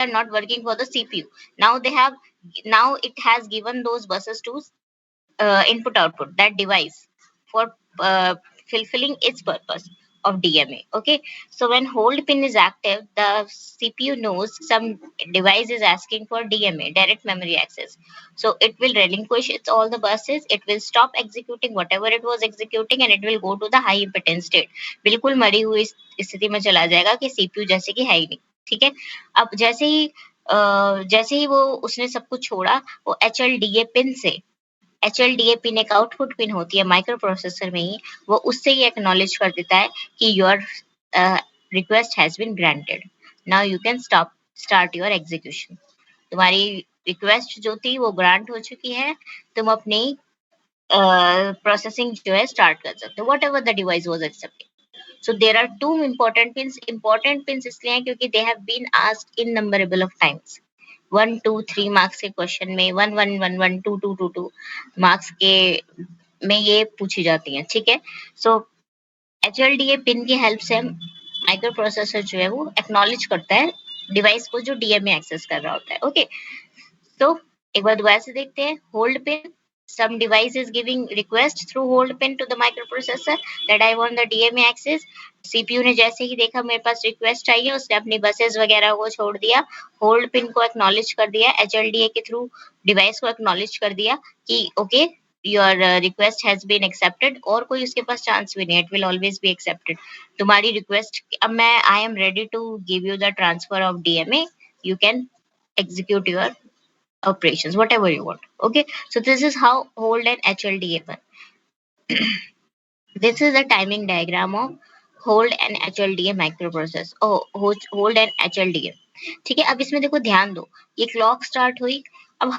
are not working for the CPU. Now it has given those buses to input output, that device, for fulfilling its purpose of DMA. Okay, so when hold pin is active, the CPU knows some device is asking for DMA, direct memory access. So it will relinquish its all the buses, it will stop executing whatever it was executing, and it will go to the high impedance state. बिल्कुल मरी हुई स्थिति में चला जाएगा कि CPU जैसे कि है ही नहीं. ठीक है, अब जैसे ही वो उसने सब कुछ छोड़ा, वो HLDA पिन से, HLDA पिन एक आउटपुट पिन होती है माइक्रो प्रोसेसर में ही, वो उससे ही एक्नॉलेज कर देता है कि your request has been granted, now you can start your execution. तुम्हारी रिक्वेस्ट जो थी वो ग्रांट हो चुकी है, तुम अपनी प्रोसेसिंग जो है स्टार्ट कर सकते हो, what ever the device was accepting. So there are two important pins. Important pins इसलिए हैं क्योंकि they have been asked innumerable of times. 1, 2, 3 marks के क्वेश्चन में, 1, 1, 1, 1, 2, 2, 2, 2 मार्क्स के में ये पूछी जाती हैं. ठीक है, सो HLDA पिन की हेल्प से माइक्रो प्रोसेसर जो है वो एक्नॉलेज करता है डिवाइस को जो DMA एक्सेस कर रहा होता है. ओके, तो एक बार दोबारा से देखते हैं. Hold pin, some device is giving request through hold pin to the microprocessor that I want the DMA access. CPU ने जैसे ही देखा मेरे पास रिक्वेस्ट आई है, उसने अपनी बसेस वगैरह को छोड़ दिया, होल्ड पिन को एक्नॉलेज कर दिया, HLDA के थ्रू डिवाइस को एक्नॉलेज कर दिया कि okay your request has been accepted, और कोई उसके पास चांस भी नहीं, it will always be accepted. तुम्हारी रिक्वेस्ट, अब मैं I am ready to give you the transfer of DMA, you can execute your operations whatever you want. Okay, so this is how hold and HLDA work. This is the timing diagram of hold and HLDA microprocessor. hold and HLDA. ठीक है, अब इसमें देखो ध्यान दो, ये clock start हुई, अब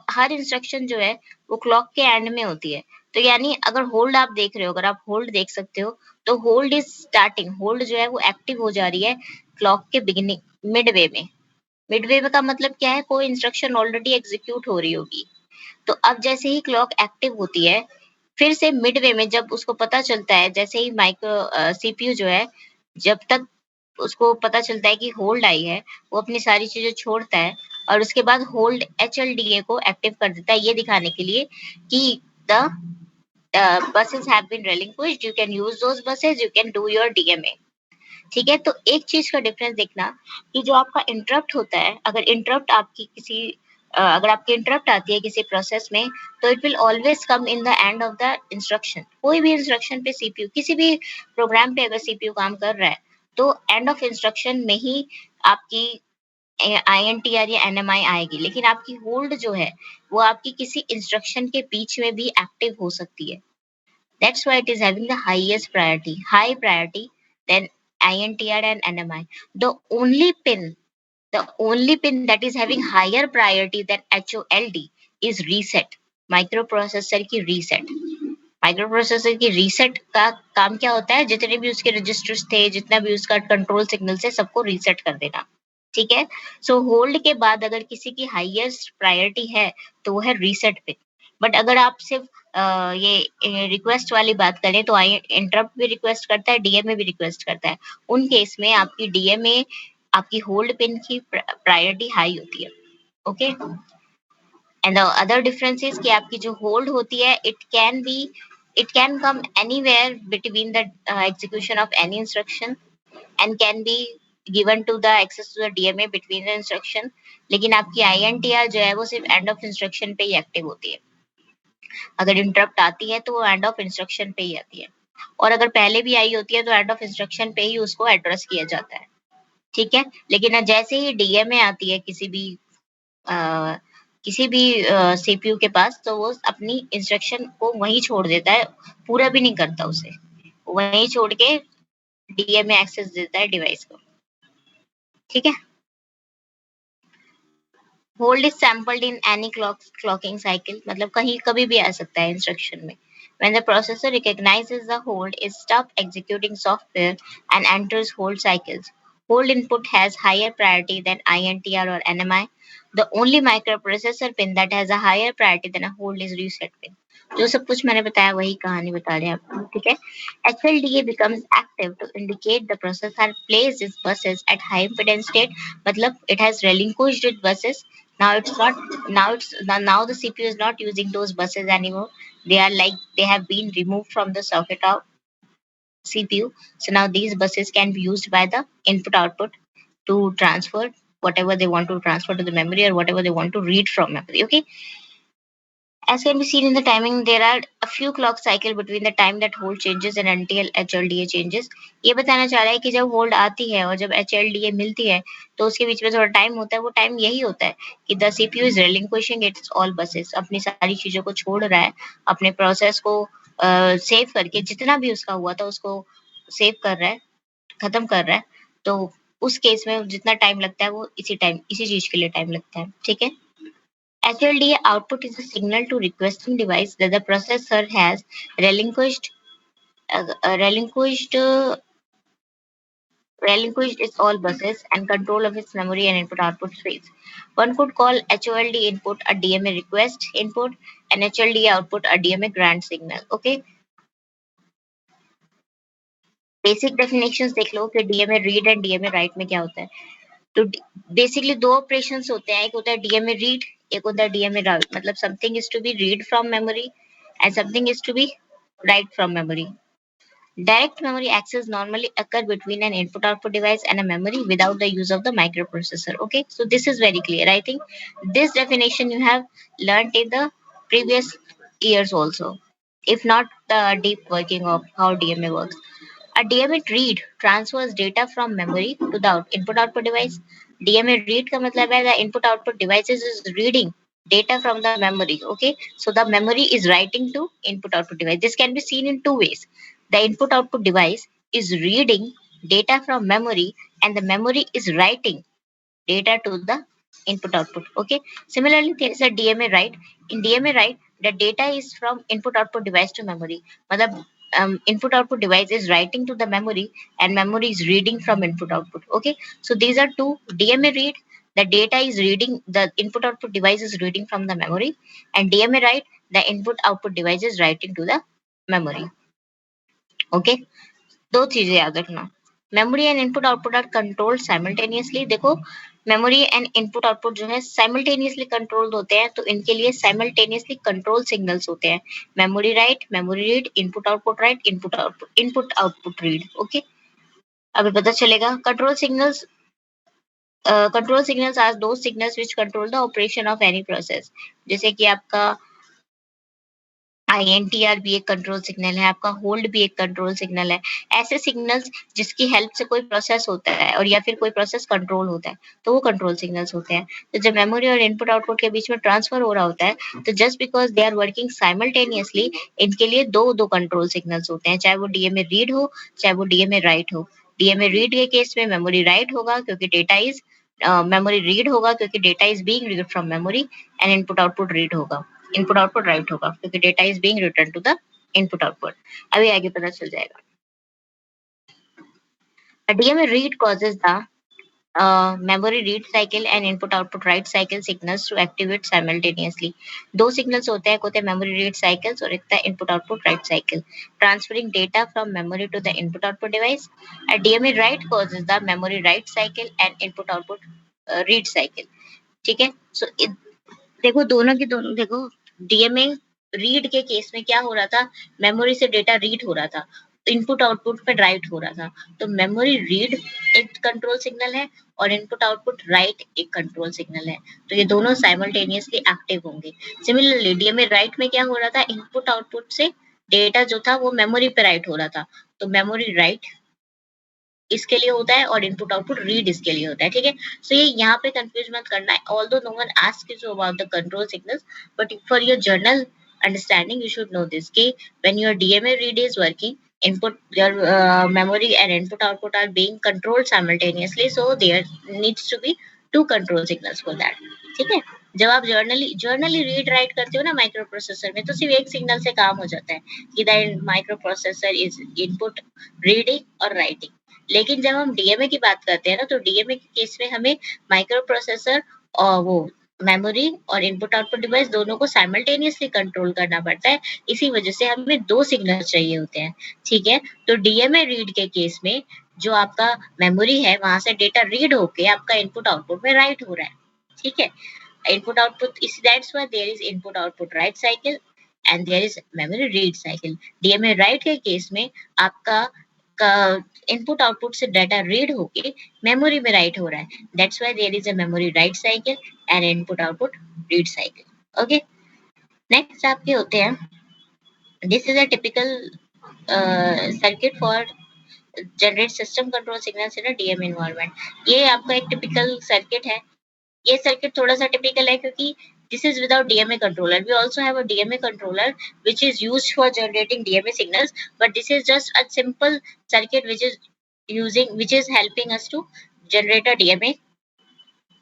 हर इंस्ट्रक्शन जो है वो क्लॉक के एंड में होती है. तो यानी अगर होल्ड आप देख रहे हो, अगर आप होल्ड देख सकते हो, तो होल्ड इज स्टार्टिंग, होल्ड जो है वो एक्टिव हो जा रही है क्लॉक के बिगिनिंग, मिडवे में. मिडवे का मतलब क्या है, कोई इंस्ट्रक्शन ऑलरेडी एग्जीक्यूट हो रही होगी. तो अब जैसे ही क्लॉक एक्टिव होती है, फिर से मिडवे में जब उसको पता चलता है, जैसे ही CPU जो है, जब तक उसको पता चलता है कि होल्ड आई है, वो अपनी सारी चीजें छोड़ता है और उसके बाद होल्ड HLDA को एक्टिव कर देता है, ये दिखाने के लिए कि the buses have been relinquished, you can use those buses, you can do your DMA. ठीक है, तो एक चीज का डिफरेंस देखना कि जो आपका इंटरप्ट होता है, अगर आपकी इंटरप्ट आती है किसी प्रोसेस में, तो it will always come in the end of the instruction. कोई भी इंस्ट्रक्शन पे CPU, किसी भी प्रोग्राम पे अगर CPU काम कर रहा है, तो एंड ऑफ इंस्ट्रक्शन में ही आपकी INTR या NMI आएगी. लेकिन आपकी होल्ड जो है वो आपकी किसी इंस्ट्रक्शन के बीच में भी एक्टिव हो सकती है. That's why it is having the highest priority, high priority than INTR and NMI. The only pin that is having higher priority than HOLD is reset. Microprocessor की रीसेट. माइक्रोप्रोसेसर की reset का काम क्या होता है, जितने भी उसके रजिस्टर्स थे, जितना भी उसका कंट्रोल सिग्नल है, सबको रीसेट कर देना. ठीक है, सो होल्ड के बाद अगर किसी की हाईएस्ट प्रायोरिटी है तो वो है रीसेट पिन. बट अगर आप सिर्फ ये रिक्वेस्ट वाली बात करें तो इंटरप्ट भी रिक्वेस्ट करता है, DMA भी रिक्वेस्ट करता है. उन केस में आपकी DMA, आपकी होल्ड पिन की प्रायोरिटी हाई होती है. Okay, and the other difference is कि आपकी जो होल्ड होती है, it can come anywhere between the execution of any instruction and can be given to the access to the DMA between the instruction. लेकिन आपकी INTR जो है वो सिर्फ एंड ऑफ इंस्ट्रक्शन पे ही एक्टिव होती है. अगर इंटरप्ट आती है तो वो एंड ऑफ इंस्ट्रक्शन पे ही आती है, और अगर पहले भी आई होती है तो एंड ऑफ इंस्ट्रक्शन पे ही उसको एड्रेस किया जाता है. ठीक है, लेकिन जैसे ही DMA आती है किसी भी CPU के पास, तो वो अपनी इंस्ट्रक्शन को वहीं छोड़ देता है, पूरा भी नहीं करता उसे, वहीं छोड़ के DMA एक्सेस देता है डिवाइस को. ठीक है, hold is sampled in any clocking cycle, मतलब कहीं कभी भी आ सकता है इंस्ट्रक्शन में. When the processor recognizes the hold, it stops executing software and enters hold cycles. Hold input has higher priority than INTR or NMI. The only microprocessor pin that has a higher priority than a hold is reset pin. जो सब कुछ मैंने बताया वही कहानी बता रहे हैं आपको. ठीक है, HLDA becomes active to indicate the processor placed its buses at high impedance state. मतलब it has relinquished its buses. Now it's not. Now the CPU is not using those buses anymore. They are like they have been removed from the socket of CPU. So now these buses can be used by the input output to transfer whatever they want to transfer to the memory or whatever they want to read from memory. Okay. As can be seen in the timing, there are a few clock cycle between the time that hold changes and until HLDA changes. ये बताना चाह रहा है कि जब hold आती है और जब HLDA मिलती है तो उसके बीच में थोड़ा टाइम होता है. वो टाइम यही होता है कि the CPU is relinquishing its all buses, अपनी सारी चीजों को छोड़ रहा है, अपने प्रोसेस को सेव करके जितना भी उसका हुआ था उसको सेव कर रहा है, खत्म कर रहा है. तो उस केस में जितना टाइम लगता है वो इसी चीज के लिए टाइम लगता है. ठीक है. HLDA output is a signal to requesting device that the processor has relinquished uh, uh, relinquished uh, relinquished its all buses and control of its memory and input output space. One could call HOLD input a DMA request input and HLDA output a DMA grant signal. Okay. Basic definitions देख लो कि DMA read and DMA right में क्या होता है. तो basically दो operations होते हैं. एक होता है डीएमए रीड, एक होता है डीएमए राइट. मतलब something is to be read from memory and something is to be write from memory. Direct memory access normally occur between an input output device and a memory without the use of the microprocessor. Okay, so this is very clear. I think this definition you have learnt in the previous years also, if not the deep working of how DMA works. A DMA read transfers data from memory to the input output device. DMA read का मतलब है the input output devices is reading data from the memory. Okay, so the memory is writing to input output device. This can be seen in two ways. The input output device is reading data from memory and the memory is writing data to the input output. Okay, similarly there is a DMA write. In DMA write the data is from input output device to memory. मतलब input output device is writing to the memory and memory is reading from input output. Okay, so these are two. DMA read, the data is reading, the input output device is reading from the memory, and DMA write, the input output device is writing to the memory. Okay, दो चीजें याद रखना. Memory and input output are controlled simultaneously. देखो memory and input output जो है simultaneously controlled होते हैं, तो इनके लिए साइमल्टेनियसली कंट्रोल सिग्नल्स होते हैं. Memory write, memory read, input output write, input output read. Okay, अभी पता चलेगा. Control signals are those signals which control the operation of any process. जैसे कि आपका INTR भी एक कंट्रोल सिग्नल है, आपका होल्ड भी एक कंट्रोल सिग्नल है. ऐसे सिग्नल्स जिसकी हेल्प से कोई प्रोसेस होता है और या फिर कोई प्रोसेस कंट्रोल होता है, तो वो कंट्रोल सिग्नल्स होते हैं. तो जब मेमोरी और इनपुट आउटपुट के बीच में ट्रांसफर हो रहा होता है, तो just because they are working simultaneously, इनके लिए दो दो कंट्रोल सिग्नल्स होते हैं, चाहे वो डीएमए रीड हो चाहे वो डीएमए राइट हो. डीएमए रीड के केस में मेमोरी राइट होगा क्योंकि डेटा इज मेमोरी रीड होगा क्योंकि data is being read from memory, and input output read होगा, इनपुट आउटपुट राइट होगा क्योंकि data is being return to the input output. अभी आगे पता चल जाएगा. A DMA read causes the memory read cycle and input output write cycle signals to activate simultaneously. दो signals होते हैं, एक होते हैं memory read cycles और एक होता है input output write cycle, transferring data from memory to the input output device. A DMA write causes the memory write cycle and input output read cycle. ठीक है. So देखो दोनों की दोनों देखो, डीएमए रीड के केस में क्या हो रहा था, मेमोरी से डेटा रीड हो रहा था, इनपुट आउटपुट पे राइट हो रहा था. तो मेमोरी रीड एक कंट्रोल सिग्नल है और इनपुट आउटपुट राइट एक कंट्रोल सिग्नल है. तो ये दोनों साइमल्टेनियसली एक्टिव होंगे. सिमिलरली डीएमए राइट में क्या हो रहा था, इनपुट आउटपुट से डेटा जो था वो मेमोरी पे राइट हो रहा था, तो मेमोरी राइट इसके लिए होता है और इनपुट आउटपुट रीड इसके लिए होता है. ठीक है. सो ये यहाँ पे कंफ्यूज मत करना है. Although no one asks you about the control signals, but for your general understanding you should know this कि when your DMA read is working, input your memory and input output are being controlled simultaneously, so there needs to be two control signals for that. ठीक है. जब आप generally read write करते हो ना micro processor में, तो सिर्फ एक सिग्नल से काम हो जाता है कि the micro processor is input reading और राइटिंग. लेकिन जब हम डीएमए की बात करते हैं ना, तो डीएमए के केस में हमें माइक्रो प्रोसेसर और वो मेमोरी और इनपुट आउटपुट डिवाइस दोनों को साइमल्टेनियसली कंट्रोल करना पड़ता है। इसी वजह से हमें 2 सिग्नल चाहिए होते हैं, ठीक है? तो डीएमए रीड के केस में जो आपका मेमोरी है वहाँ से डेटा रीड होके आपका इनपुट आउटपुट में राइट हो रहा है, ठीक है? Input output is that's why there is input output write cycle and there is memory read cycle. DMA write के केस में आपका का इनपुट आउटपुट से डाटा रीड होके मेमोरी में राइट हो रहा है, that's why there is a memory write cycle and input output read cycle. Okay, next आपके होते हैं, this is a typical circuit for generate system control signals in a DMA environment. ये आपका एक टिपिकल सर्किट है। ये circuit थोड़ा सा टिपिकल है क्योंकि this is without DMA controller. We also have a DMA controller which is used for generating DMA signals, but this is just a simple circuit which is helping us to generate a DMA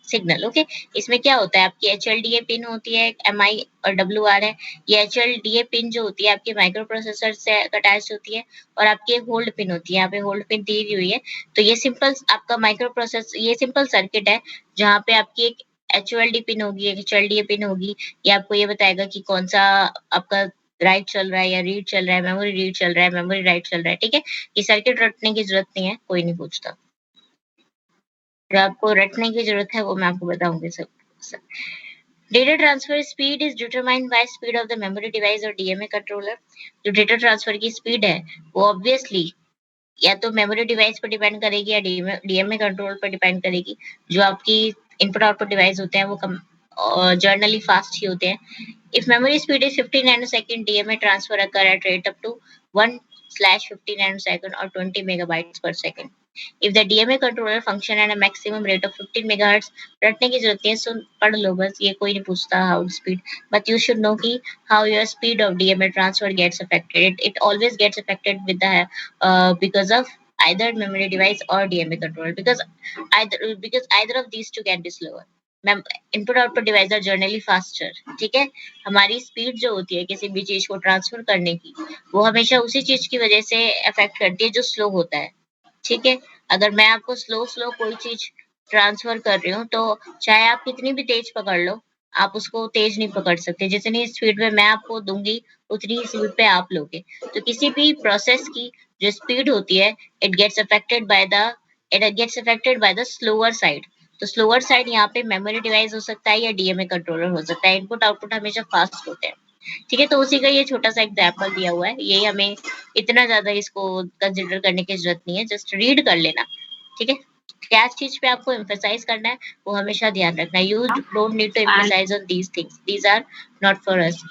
signal. Okay, इसमें क्या होता है, आपकी HLDA pin होती है, MI और WR है। ये HLDA पिन जो होती है आपके माइक्रो प्रोसेसर से अटैच होती है और आपकी एक होल्ड पिन होती है, यहाँ पे होल्ड पिन दी हुई है। तो ये सिंपल आपका माइक्रो प्रोसेस, ये सिंपल सर्किट है जहाँ पे आपकी एक HOLD पिन होगी, एक HLDA पिन होगी। ये आपको ये बताएगा कि कौन सा आपका राइट चल रहा है या रीड चल रहा है, मेमोरी रीड चल रहा है, मेमोरी राइट चल रहा है, ठीक है? ये सर्किट रटने की जरूरत नहीं है, कोई नहीं पूछता। जो आपको रटने की जरूरत है वो मैं आपको बताऊंगी सब। Data transfer speed is determined by speed of the memory device और डीएमए कंट्रोलर। जो डेटा ट्रांसफर की स्पीड है वो ऑब्वियसली या तो मेमोरी डिवाइस पर डिपेंड करेगी या डीएमए कंट्रोल पर डिपेंड करेगी। जो आपकी इनपुट आउटपुट डिवाइस होते हैं वो कम जर्नली फास्ट ही होते हैं। If memory speed is 50 nanosecond, DMA transfer occur at rate up to 1/50 nanosecond or 20 megabytes per second. If the DMA controller function at a maximum rate of 15 megahertz, रटने की जरूरत नहीं है, सुन पढ़ लो बस, ये कोई नहीं पूछता how speed, but you should know कि how your speed of DMA transfer gets affected. It always gets affected with the because of either memory device or DMA controller, because either of these two can be slower. Input output device are generally faster, ठीक है? हमारी speed जो होती है किसी भी चीज को ट्रांसफर करने की, वो हमेशा उसी चीज की वजह से अफेक्ट करती है जो स्लो होता है, ठीक है? अगर मैं आपको स्लो स्लो कोई चीज ट्रांसफर कर रही हूँ तो चाहे आप कितनी भी तेज पकड़ लो, आप उसको तेज नहीं पकड़ सकते। जितनी स्पीड में मैं आपको दूंगी उतनी ही स्पीड पे आप लोगे। तो किसी भी प्रोसेस की जो स्पीड होती है, it gets affected by the slower side. तो स्लोअर साइड यहाँ पे मेमोरी डिवाइस हो सकता है या डीएमए कंट्रोलर हो सकता है। इनपुट आउटपुट हमेशा फास्ट होते हैं, ठीक है? तो उसी का ये छोटा सा एग्जाम्पल दिया हुआ है। ये हमें इतना ज्यादा इसको कंसिडर करने की जरूरत नहीं है, जस्ट रीड कर लेना, ठीक है? क्या चीज पे आपको एम्फेसाइज करना है वो हमेशा ध्यान रखना। You don't need to and emphasize on these things, these are not for us.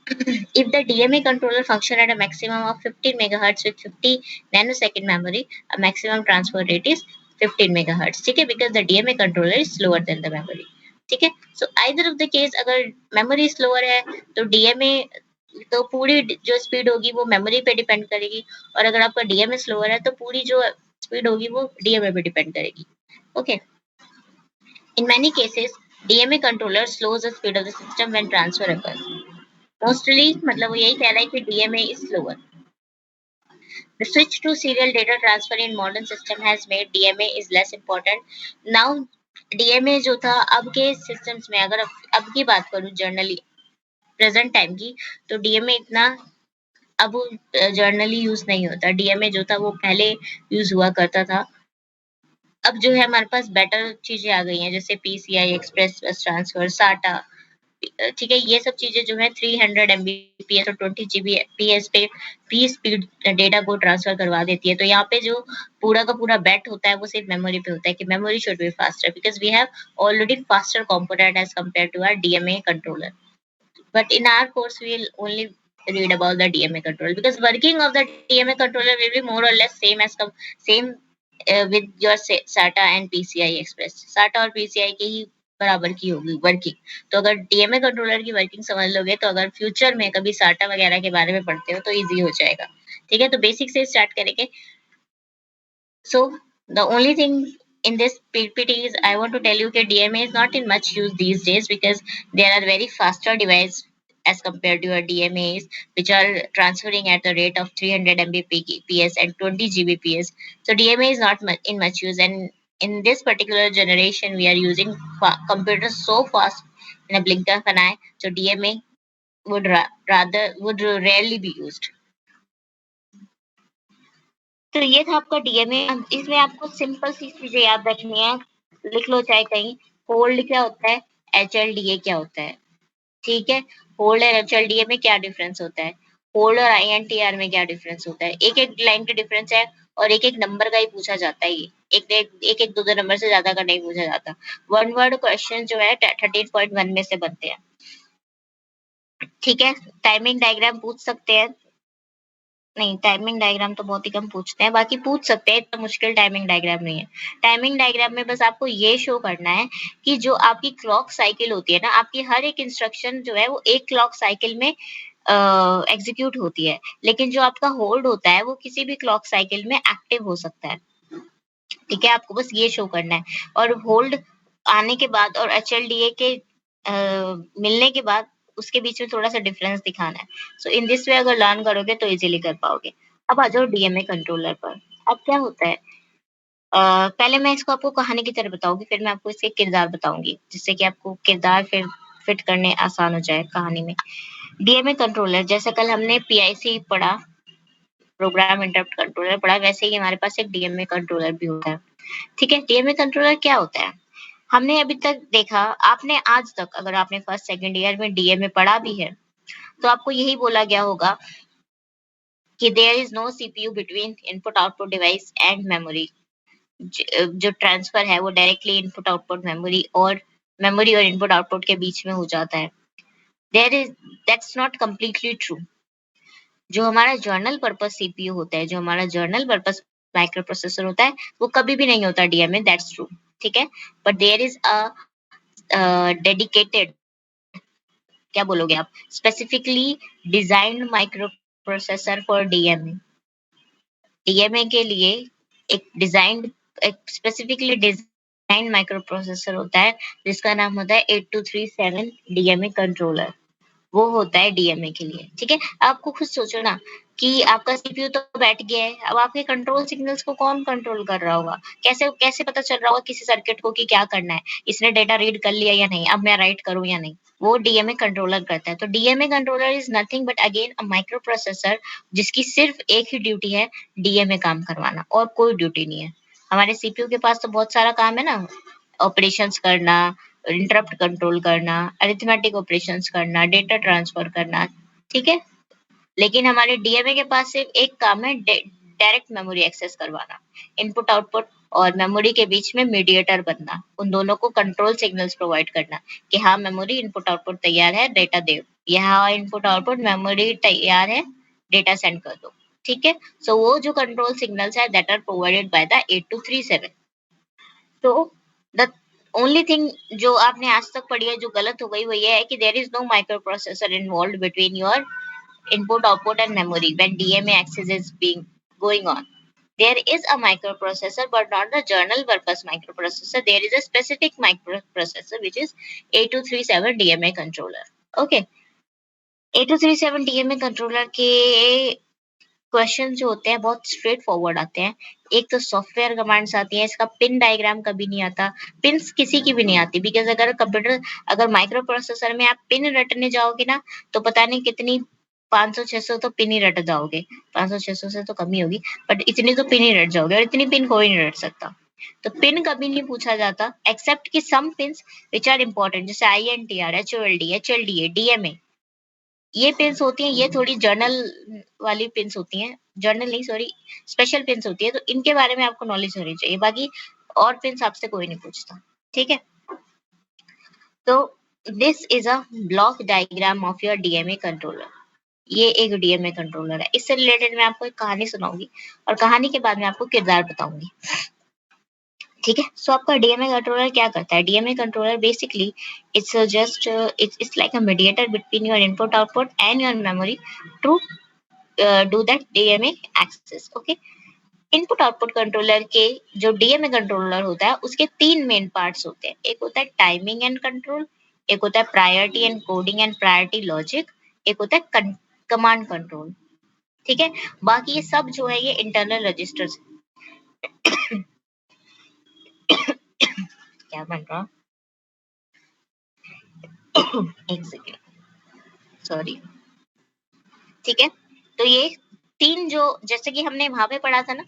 If the DMA controller function at a maximum of 15 megahertz with 50 nanosecond memory, a maximum transfer rate is 15 megahertz, ठीक है? Because the DMA controller is slower than the memory, ठीक है? So either of the case, अगर memory slower है तो DMA तो पूरी जो स्पीड होगी वो मेमोरी पे डिपेंड करेगी, और अगर आपका डीएमए स्लोअर है तो पूरी जो स्पीड होगी वो डीएमए पे डिपेंड करेगी। Okay, in many cases DMA controller slows the speed of the system when transfer occurs. Mostly मतलब वो यही कह रहा है कि DMA is slower. The switch to serial data transfer in modern system has made DMA is less important. Now DMA जो था अब के systems में, अगर अब की बात करूँ जर्नली प्रेजेंट टाइम की, तो DMA इतना अब जर्नली यूज नहीं होता। DMA जो था वो पहले यूज हुआ करता था। अब जो है हमारे पास बेटर चीजें आ गई हैं, जैसे PCI एक्सप्रेस बस ट्रांसफर, साटा, ठीक है? ये सब चीजें जो है 300 Mbps और 20 Gbps पे पी स्पीड डेटा को ट्रांसफर करवा देती है। तो यहाँ पे जो पूरा का पूरा बेट होता है वो सिर्फ मेमोरी पे होता है कि memory should be faster because we have already faster component as compare to our DMA controller. But in our course, we'll only read about the DMA controller because working of the DMA controller will be more or less same with your SATA and PCI Express. SATA और PCI की ही बराबर की होगी working. तो अगर DMA controller की working समझ लोगे तो अगर फ्यूचर में कभी साटा वगैरह के बारे में पढ़ते हो तो इजी हो जाएगा, ठीक है? तो बेसिक से स्टार्ट करेंगे। So the only thing in this PPT is I want to tell you that DMA is not in much use these days because there are very faster device as compared to your DMAs which are transferring at the rate of 300 Mbps and 20 Gbps. So DMA is not in much use, and In this particular generation, we are using computers so fast in a blink of an eye, so DMA would rarely be used. तो ये था आपका DMA. इसमें आपको simple सी चीजें याद रखनी है, लिख लो चाहे कहीं। होल्ड क्या होता है, एचएलडीए क्या होता है, ठीक है। होल्ड और एचएलडीए में क्या डिफरेंस होता है, होल्ड और आईएनटीआर में क्या डिफरेंस होता है। एक एक लाइन के डिफरेंस है और एक एक नंबर का ही पूछा जाता है। ये एक एक दो नंबर से ज्यादा का नहीं पूछा जाता। वन वर्ड क्वेश्चन जो है 13.1 में से बनते हैं, ठीक है। टाइमिंग डायग्राम पूछ सकते हैं, नहीं टाइमिंग डायग्राम तो बहुत ही कम पूछते हैं, बाकी पूछ सकते हैं, इतना मुश्किल टाइमिंग डायग्राम नहीं है। टाइमिंग डायग्राम में बस आपको ये शो करना है कि जो आपकी क्लॉक साइकिल होती है ना, आपकी हर एक इंस्ट्रक्शन जो है वो एक क्लॉक साइकिल में एग्जीक्यूट होती है, लेकिन जो आपका होल्ड होता है वो किसी भी क्लॉक साइकिल में एक्टिव हो सकता है, ठीक है। आपको बस ये शो करना है। और होल्ड आने के बाद और एचएलडीए के मिलने के बाद उसके बीच में थोड़ा सा डिफरेंस दिखाना है। सो इन दिस वे अगर लर्न करोगे तो इजीली कर पाओगे। अब आ जाओ डीएमए कंट्रोलर पर। अब क्या होता है, पहले मैं इसको आपको कहानी की तरह बताऊंगी, फिर मैं आपको इसके किरदार बताऊंगी, जिससे कि आपको किरदार फिर फिट करने आसान हो जाए कहानी में। डीएमए कंट्रोलर, जैसे कल हमने पीआईसी पढ़ा, प्रोग्राम इंटरप्ट कंट्रोलर पढ़ा, वैसे ही हमारे पास एक डीएमए कंट्रोलर भी होता है, ठीक है। डीएमए कंट्रोलर क्या होता है, हमने अभी तक देखा, आपने आज तक अगर आपने फर्स्ट सेकंड ईयर में डीएमए पढ़ा भी है तो आपको यही बोला गया होगा कि there is no CPU between input output device and memory. जो ट्रांसफर है वो डायरेक्टली इनपुट आउटपुट मेमोरी और इनपुट आउटपुट के बीच में हो जाता है। There is that's not completely true. जो हमारा जर्नल पर्पस सीपीयू होता है, जो हमारा जर्नल पर्पस माइक्रो प्रोसेसर होता है, वो कभी भी नहीं होता डीएमए, दैट्स ट्रू, ठीक है। But there is a dedicated, क्या बोलोगे आप, specifically designed microprocessor for DMA. DMA के लिए एक स्पेसिफिकली डिजाइन माइक्रो प्रोसेसर होता है, जिसका नाम होता है 8237 डीएमए कंट्रोलर। वो होता है डीएमए के लिए, ठीक है। आपको खुद सोचो ना कि आपका सीपीयू तो बैठ गया है, अब आपके कंट्रोल सिग्नल्स को कौन कंट्रोल कर रहा होगा, कैसे कैसे पता चल रहा होगा किसी सर्किट को कि क्या करना है, इसने डेटा रीड कर लिया या नहीं, अब मैं राइट करूं या नहीं, वो डीएमए कंट्रोलर करता है। तो DMA controller is nothing but again a micro processor, जिसकी सिर्फ एक ही ड्यूटी है, डीएमए काम करवाना, और कोई ड्यूटी नहीं है। हमारे सीपीयू के पास तो बहुत सारा काम है ना, ऑपरेशंस करना, इंटरप्ट कंट्रोल करना, अरिथमेटिक ऑपरेशंस करना, डेटा ट्रांसफर करना, ठीक है। लेकिन हमारे डीएमए के पास सिर्फ एक काम है, डायरेक्ट मेमोरी एक्सेस करवाना, इनपुट आउटपुट और मेमोरी के बीच में मीडिएटर बनना, उन दोनों को कंट्रोल सिग्नल्स प्रोवाइड करना कि हाँ मेमोरी इनपुट आउटपुट तैयार है, डेटा दे, यहाँ इनपुट आउटपुट मेमोरी तैयार है, डेटा सेंड कर दो, ठीक है। सो वो जो कंट्रोल सिग्नल्स है that are provided by the 8237। तो द ओनली थिंग जो आपने आज तक पढ़ी है जो गलत हो गई वो ये है कि there is no microprocessor involve between your input output and memory when DMA access is being going on. There is a microprocessor but not the general purpose microprocessor. There is a specific microprocessor which is 8237 DMA controller. Okay, 8237 DMA controller के question जो होते हैं बहुत straight forward आते हैं। एक तो software commands आती हैं, इसका पिन डायग्राम कभी नहीं आता, पिन्स किसी की भी नहीं आती, बिकॉज अगर माइक्रो प्रोसेसर में आप पिन रटने जाओगे ना तो पता नहीं कितनी 500-600 तो पिन ही रट जाओगे, 500-600 से तो कम ही होगी, बट इतनी तो पिन ही रट जाओगे, और इतनी पिन कोई नहीं रट सकता। तो पिन कभी नहीं पूछा जाता एक्सेप्ट कि सम पिन्स विच आर इंपॉर्टेंट, जैसे INTR, HOLD, HLDA, DMA, ये पिन्स होती हैं, ये थोड़ी जर्नल वाली पिन्स होती हैं, जर्नल नहीं सॉरी, स्पेशल पिन्स होती है, तो इनके बारे में आपको नॉलेज होनी चाहिए, बाकी और पिन्स आपसे कोई नहीं पूछता, ठीक है। तो this is a block diagram of your DMA controller. ये एक डीएमए कंट्रोलर है। इससे रिलेटेड मैं आपको एक कहानी सुनाऊंगी और कहानी के बाद मैं आपको किरदार बताऊंगी, ठीक है। सो आपका डीएमए कंट्रोलर क्या करता है, DMA controller basically it's just it's like a mediator between your input output and your memory to do that DMA access, okay. Input output controller के जो डीएमए कंट्रोलर होता है उसके तीन मेन पार्ट्स होते हैं, एक होता है टाइमिंग एंड कंट्रोल, एक होता है priority and coding and priority logic, एक होता है कमांड कंट्रोल, ठीक है। बाकी ये सब जो है ये इंटरनल रजिस्टर्स क्या बन रहा, एक सेकेंड, सॉरी। ठीक है, तो ये 3 जो जैसे कि हमने वहां पे पढ़ा था ना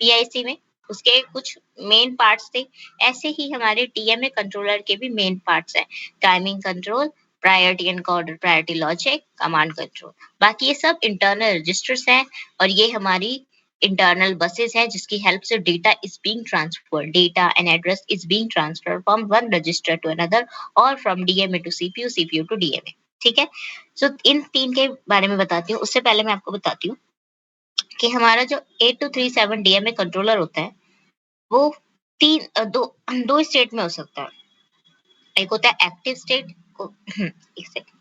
पीआईसी में, उसके कुछ मेन पार्ट्स थे, ऐसे ही हमारे डीएमए कंट्रोलर के भी मेन पार्ट्स हैं। Timing control, priority encoder, priority logic, command control. बाकी ये सब इंटरनल रजिस्टर्स हैं और ये हमारी इंटरनल बसेस है जिसकी हेल्प से data is being transferred, data and address is being transferred from one register to another और from DMA to CPU, CPU to DMA. ठीक है, सो इन 3 के बारे में बताती हूँ। उससे पहले मैं आपको बताती हूँ कि हमारा जो 8237 डीएमए कंट्रोलर होता है वो दो स्टेट में हो सकता है। एक होता है एक्टिव स्टेट को एक सेकंड,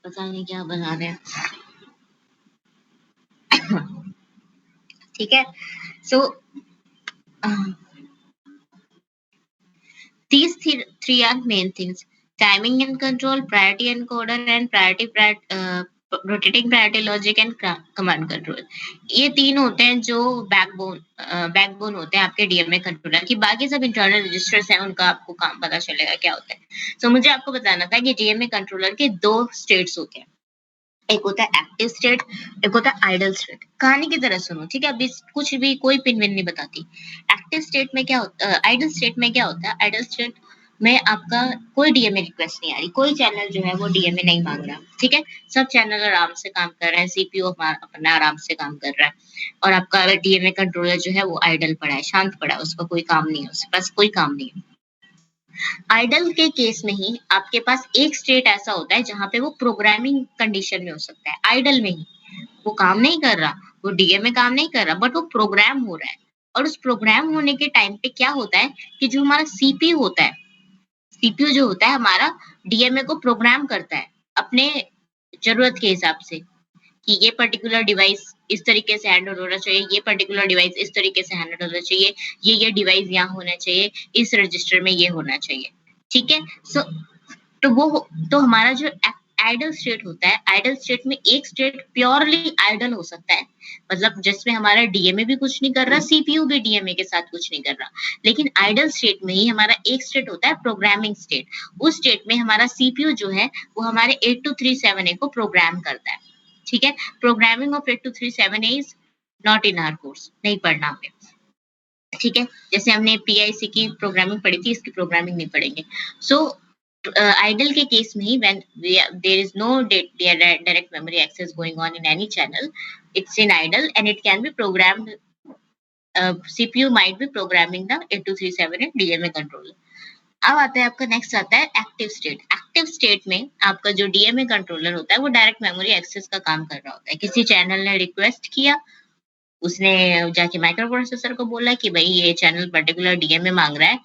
पता नहीं क्या बना रहे हैं। ठीक है, सो these three are main things: timing and control, priority encoder, and rotating priority logic and command control. ये 3 होते हैं जो बैकबोन होते हैं आपके डीएमए कंट्रोलर की। बाकी सब इंटरनल रजिस्टर्स हैं, उनका आपको काम पता चलेगा क्या होता है। तो मुझे आपको बताना था कि डीएमए कंट्रोलर के 2 स्टेट्स होते हैं, एक होता है एक्टिव स्टेट, एक होता है आइडल स्टेट। कहानी की तरह सुनो, ठीक है, अभी कुछ भी कोई पिन विन नहीं बताती। एक्टिव स्टेट में क्या होता है, आइडल स्टेट में क्या होता है, आइडल स्टेट में आपका कोई डीएमए रिक्वेस्ट नहीं आ रही, कोई चैनल जो है वो डीएमए नहीं मांग रहा। ठीक है, सब चैनल आराम से काम कर रहे हैं, सीपीयू अपना आराम से काम कर रहा है और आपका डीएमए कंट्रोलर जो है वो आइडल पड़ा है, शांत पड़ा है, उसका कोई काम नहीं है, उसके पास कोई काम नहीं है। आइडल के केस में ही आपके पास एक स्टेट ऐसा होता है जहां पे वो प्रोग्रामिंग कंडीशन में हो सकता है, आइडल में ही वो काम नहीं कर रहा, वो डीएम में काम नहीं कर रहा, बट वो प्रोग्राम हो रहा है। और उस प्रोग्राम होने के टाइम पे क्या होता है कि जो हमारा सीपीयू होता है, सीपीयू जो होता है हमारा डीएमए को प्रोग्राम करता है अपने जरूरत के हिसाब से कि ये पर्टिकुलर डिवाइस इस तरीके से हैंडल होना चाहिए, ये पर्टिकुलर डिवाइस इस तरीके से हैंडल होना चाहिए, ये डिवाइस यहाँ होना चाहिए, इस रजिस्टर में ये होना चाहिए। ठीक है, सो तो हमारा जो आइडल स्टेट होता है, आइडल स्टेट में एक स्टेट प्योरली आइडल हो सकता है, मतलब जिसमें हमारा डीएमए भी कुछ नहीं कर रहा, सीपीयू भी डीएमए के साथ कुछ नहीं कर रहा। लेकिन आइडल स्टेट में ही हमारा एक स्टेट होता है प्रोग्रामिंग स्टेट। उस स्टेट में हमारा सीपीयू जो है वो हमारे 8237A को प्रोग्राम करता है। ठीक है, programming of 8237A is not in our course, नहीं पढ़ना हमें। ठीक है, जैसे हमने पीआईसी की प्रोग्रामिंग पढ़ी थी, इसकी प्रोग्रामिंग नहीं पढ़ेंगे। सो idle के केस में ही when there is no direct memory access going on in any channel, it's in idle and it can be programmed. CPU might be programming the 8237 and DMA controller. अब आता है आपका next आता है active state. Active state में आपका जो DMA controller होता है वो डायरेक्ट मेमोरी एक्सेस का काम कर रहा होता है। किसी चैनल ने रिक्वेस्ट किया, उसने जाके माइक्रो प्रोसेसर को बोला कि भाई ये चैनल पर्टिकुलर डीएमए मांग रहा है,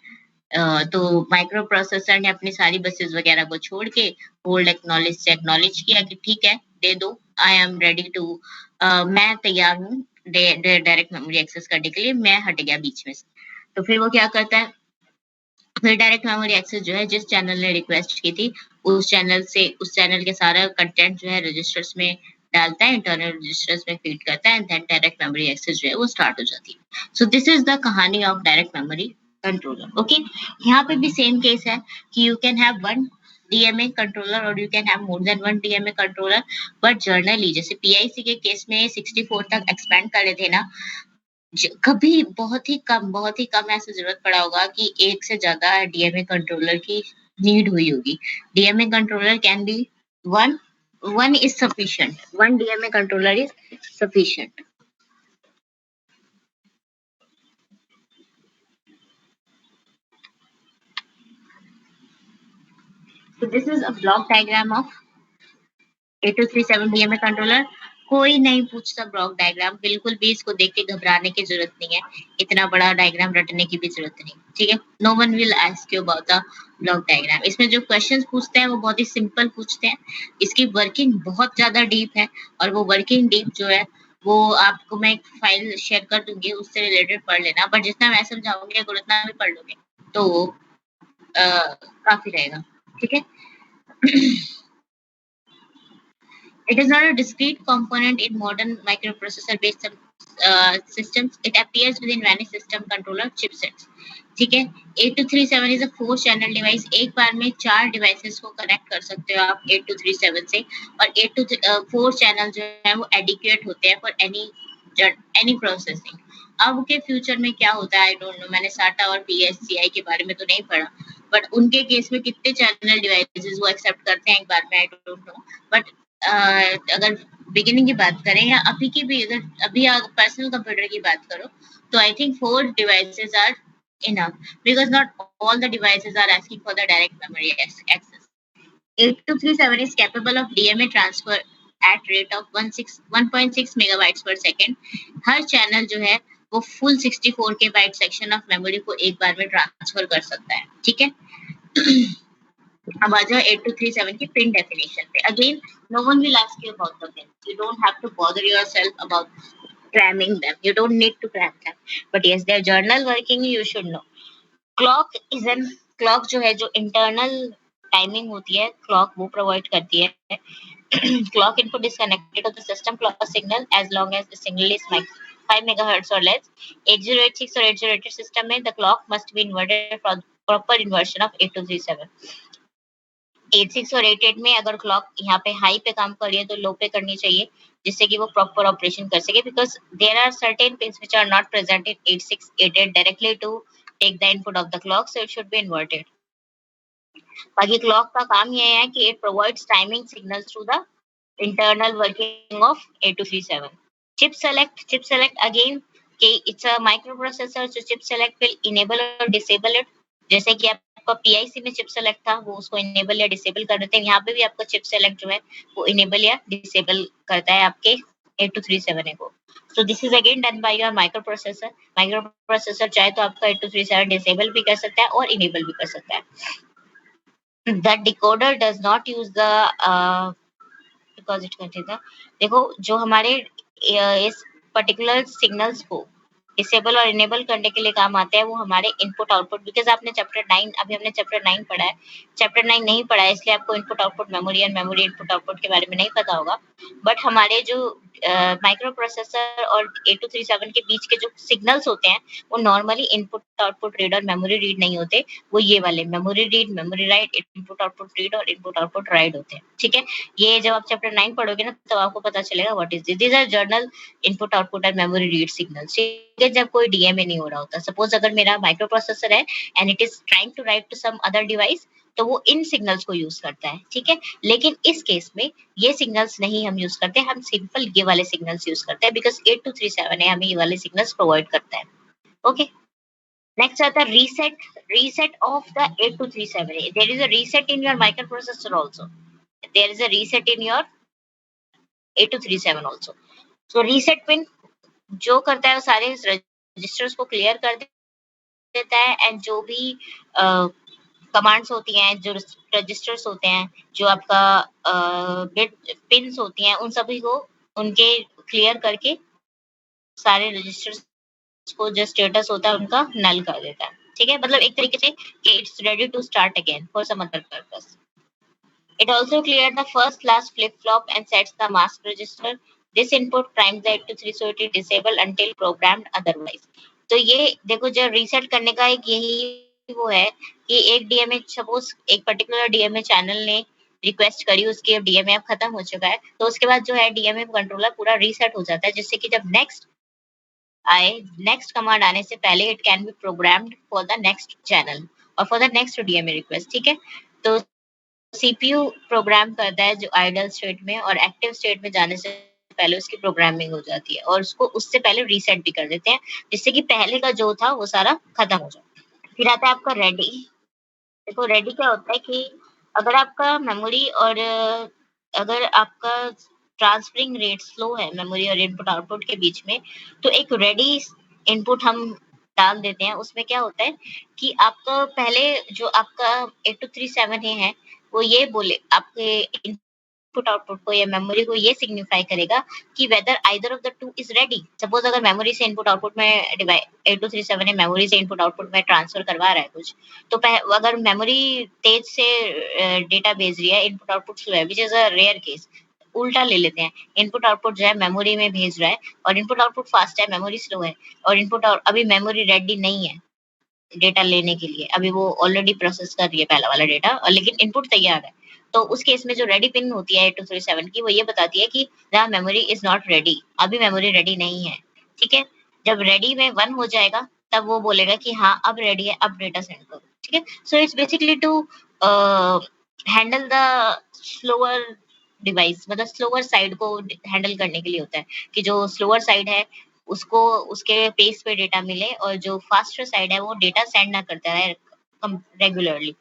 तो माइक्रो प्रोसेसर ने अपनी सारी बसेस वगैरह को छोड़ के होल्ड एक्नॉलेज से एक्नॉलेज किया कि ठीक है दे दो, आई एम रेडी टू, मैं तैयार हूँ डायरेक्ट मेमोरी एक्सेस करने के लिए, मैं हट गया बीच में से। तो फिर वो क्या करता है, फिर डायरेक्ट मेमोरी एक्सेस जो है जिस चैनल ने रिक्वेस्ट की थी उस चैनल के सारा कंटेंट जो है रजिस्टर्स में डालता है, इंटरनल रजिस्टर्स में फीड करता है and then direct memory access जो है वो स्टार्ट हो जाती है। सो दिस इज द कहानी of direct memory controller. Okay, यहाँ पे भी सेम केस है कि you can have one DMA controller और you can have more than one DMA controller, but generally जैसे पीआईसी के केस में 64 तक एक्सपेंड कर रहे थे ना, कभी बहुत ही कम ऐसे जरूरत पड़ा होगा कि एक से ज्यादा डीएमए कंट्रोलर की नीड हुई होगी। DMA controller can be one, one is sufficient, one DMA controller is sufficient. So this is a block diagram of 8237 DMA controller. कोई नहीं पूछता ब्लॉक डायग्राम, बिल्कुल भी इसको देख के घबराने की जरूरत नहीं है, इतना बड़ा डायग्राम रटने की भी जरूरत नहीं। ठीक है, no one will ask you about the block diagram. इसमें जो क्वेश्चंस पूछते हैं वो बहुत ही सिंपल पूछते हैं, इसकी वर्किंग बहुत ज्यादा डीप है, और वो वर्किंग डीप जो है वो आपको मैं एक फाइल शेयर कर दूंगी, उससे रिलेटेड पढ़ लेना, बट जितना मैं समझाऊंगी अगर उतना भी पढ़ लोगे तो काफी रहेगा, ठीक है। It is not a discrete component in modern microprocessor-based systems. It appears within many system controller chipsets. ठीक है, 8237 is a 4-channel device. एक बार में 4 devices को connect कर सकते हो आप 8237 से, और 4 channel जो है वो adequate होते हैं for any processing. अब के फ्यूचर में क्या होता है आई डोंट नो, मैंने SATA और PSCI के बारे में तो नहीं पढ़ा, बट उनके केस में कितने चैनल डिवाइसेस वो एक्सेप्ट करते हैं एक बार में आई डोंट नो, बट अगर बिगिनिंग की बात करें या अभी की भी, अगर अभी पर्सनल कंप्यूटर की बात करो तो I think 4 devices are enough because not all the devices are asking for the direct memory access. 8237 is capable of DMA transfer at rate of 1.6 megabytes per second. Her channel जो है वो full 64 के bite section of memory को एक बार में transfer कर सकता है, ठीक है। अब आ जाओ 8237 की प्रिंट डेफिनेशन पे। Again no one will ask you about the pins. You don't have to bother yourself about cramming them. You don't need to cram them. But yes, their journal working you should know. Clock is an clock जो है, जो internal timing होती है, clock वो provide करती है। Clock input is connected to the system clock signal as long as the signal is 5 megahertz or less. 8086 और 8088 system में the clock must be inverted for proper inversion of 8237. 86 और 88 में अगर क्लॉक यहाँ पे हाई पे काम कर रही है तो लो पे करनी चाहिए, जिससे कि वो प्रॉपर ऑपरेशन कर सके, because there are certain pins which are not present in 86 88 directly to take the input of the clock, so it should be inverted. बाकी क्लॉक का काम ये है कि it provides timing signals through the internal working of 8237. Chip select again, okay, it's a microprocessor, so chip select will enable or disable it. जैसे कि आपका PIC में chip select था, वो उसको enable या disable कर देते हैं, यहाँ पे भी आपका chip select जो है वो enable या disable करता है आपके 8237 को। So this is again done by your microprocessor. Microprocessor चाहे तो आपका 8237 disable भी कर सकता है और enable भी कर सकता है। The decoder does not use the because it contain, देखो जो हमारे इस पर्टिकुलर सिग्नल्स को डिसेबल और इनेबल करने के लिए काम आते हैं, वो हमारे इनपुट आउटपुट, बिकॉज आपने चैप्टर 9, अभी हमने चैप्टर 9 पढ़ा है, चैप्टर 9 नहीं पढ़ा है इसलिए आपको इनपुट आउटपुट मेमोरी और मेमोरी इनपुट आउटपुट के बारे में नहीं पता होगा, बट हमारे जो माइक्रो प्रोसेसर और 8237 के बीच के जो सिग्नल्स होते हैं वो नॉर्मली इनपुट आउटपुट रीड और मेमोरी रीड नहीं होते, वो ये वाले memory read, memory write, input output read और इनपुट आउटपुट राइट होते हैं, ठीक है। ये जब आप चैप्टर 9 पढ़ोगे ना तो आपको पता चलेगा what is this, these are general input output और मेमोरी रीड सिग्नल्स, ठीक है। जब कोई डीएमए नहीं हो रहा होता, सपोज अगर मेरा माइक्रो प्रोसेसर है and it is trying to write to some other device, तो वो इन सिग्नल्स को यूज करता है, ठीक है। लेकिन इस केस में ये सिग्नल्स नहीं हम यूज करते, हम सिंपल ये वाले सिग्नल्स यूज करते हैं, बिकॉज 8237 है हमें ये वाले सिग्नल्स प्रोवाइड करता है, ओके। नेक्स्ट आता है reset of the 8237. There is a reset in your micro processor also, there is a reset in your 8237 also. So reset pin जो करता है वो सारे रजिस्टर्स को क्लियर कर देता है, एंड जो भी कमांड्स होती हैं, जो रजिस्टर्स होते हैं, जो आपका बिट पिन्स होती हैं, उन सभी को उनके क्लियर करके सारे रजिस्टर्स को जो स्टेटस होता है उनका नल कर देता है, ठीक है। मतलब एक तरीके से कि it's ready to start again for some other purpose. It also cleared the first last flip-flop and sets the mask register. This input primes the 823 so it is disabled until programmed otherwise. तो ये देखो जो reset करने का एक यही वो है कि एक डीएमए, सपोज एक पर्टिकुलर डीएमए चैनल ने रिक्वेस्ट करी, उसके डीएमए अब खत्म हो चुका है, तो उसके बाद जो है डीएमए कंट्रोलर पूरा रीसेट हो जाता है, जिससे कि जब नेक्स्ट कमांड आने से पहले it can be programmed for the next channel और for the next DMA request, ठीक है। तो सीपीयू प्रोग्राम करता है जो आइडल स्टेट में और एक्टिव स्टेट में जाने से पहले उसकी प्रोग्रामिंग हो जाती है, और उसको उससे पहले रीसेट भी कर देते हैं, जिससे कि पहले का जो था वो सारा खत्म हो जाए। फिर आता है आपका रेडी। देखो रेडी क्या होता है कि अगर आपका मेमोरी और अगर आपका ट्रांसफरिंग रेट स्लो है मेमोरी और इनपुट आउटपुट के बीच में, तो एक रेडी इनपुट हम डाल देते हैं, उसमें क्या होता है कि आपका पहले जो आपका 8237 है, वो ये बोले आपके इनपुट आउटपुट को या मेमोरी को ये सिग्निफाई करेगा कि whether either of the two is ready. Suppose अगर मेमोरी से इनपुट आउटपुट में 8237 है, मेमोरी से इनपुट आउटपुट में ट्रांसफर करवा रहा है कुछ, तो अगर मेमोरी तेज से डेटा भेज रही है, इनपुट आउटपुट स्लो है, which is a rare case, उल्टा ले लेते हैं, इनपुट आउटपुट जो है मेमोरी में भेज रहा है और इनपुट आउटपुट फास्ट है, मेमोरी स्लो है, और इनपुट और अभी मेमोरी रेडी नहीं है डेटा लेने के लिए, अभी वो ऑलरेडी प्रोसेस कर रही है पहला वाला डेटा, और लेकिन इनपुट तैयार है। तो उस केस में जो रेडी पिन होती है 8237 की, वो ये बताती है कि the memory is not ready, अभी मेमोरी रेडी नहीं है। ठीक है, जब रेडी में 1 हो जाएगा तब वो बोलेगा कि हाँ अब रेडी है, अब डेटा सेंड करो। ठीक है, so it's basically to handle the slower device, मतलब स्लोअर साइड को हैंडल करने के लिए होता है कि जो स्लोअर साइड है उसको उसके पेस पे डेटा मिले, और जो फास्टर साइड है वो डेटा सेंड ना करता रहे रेगुलरली।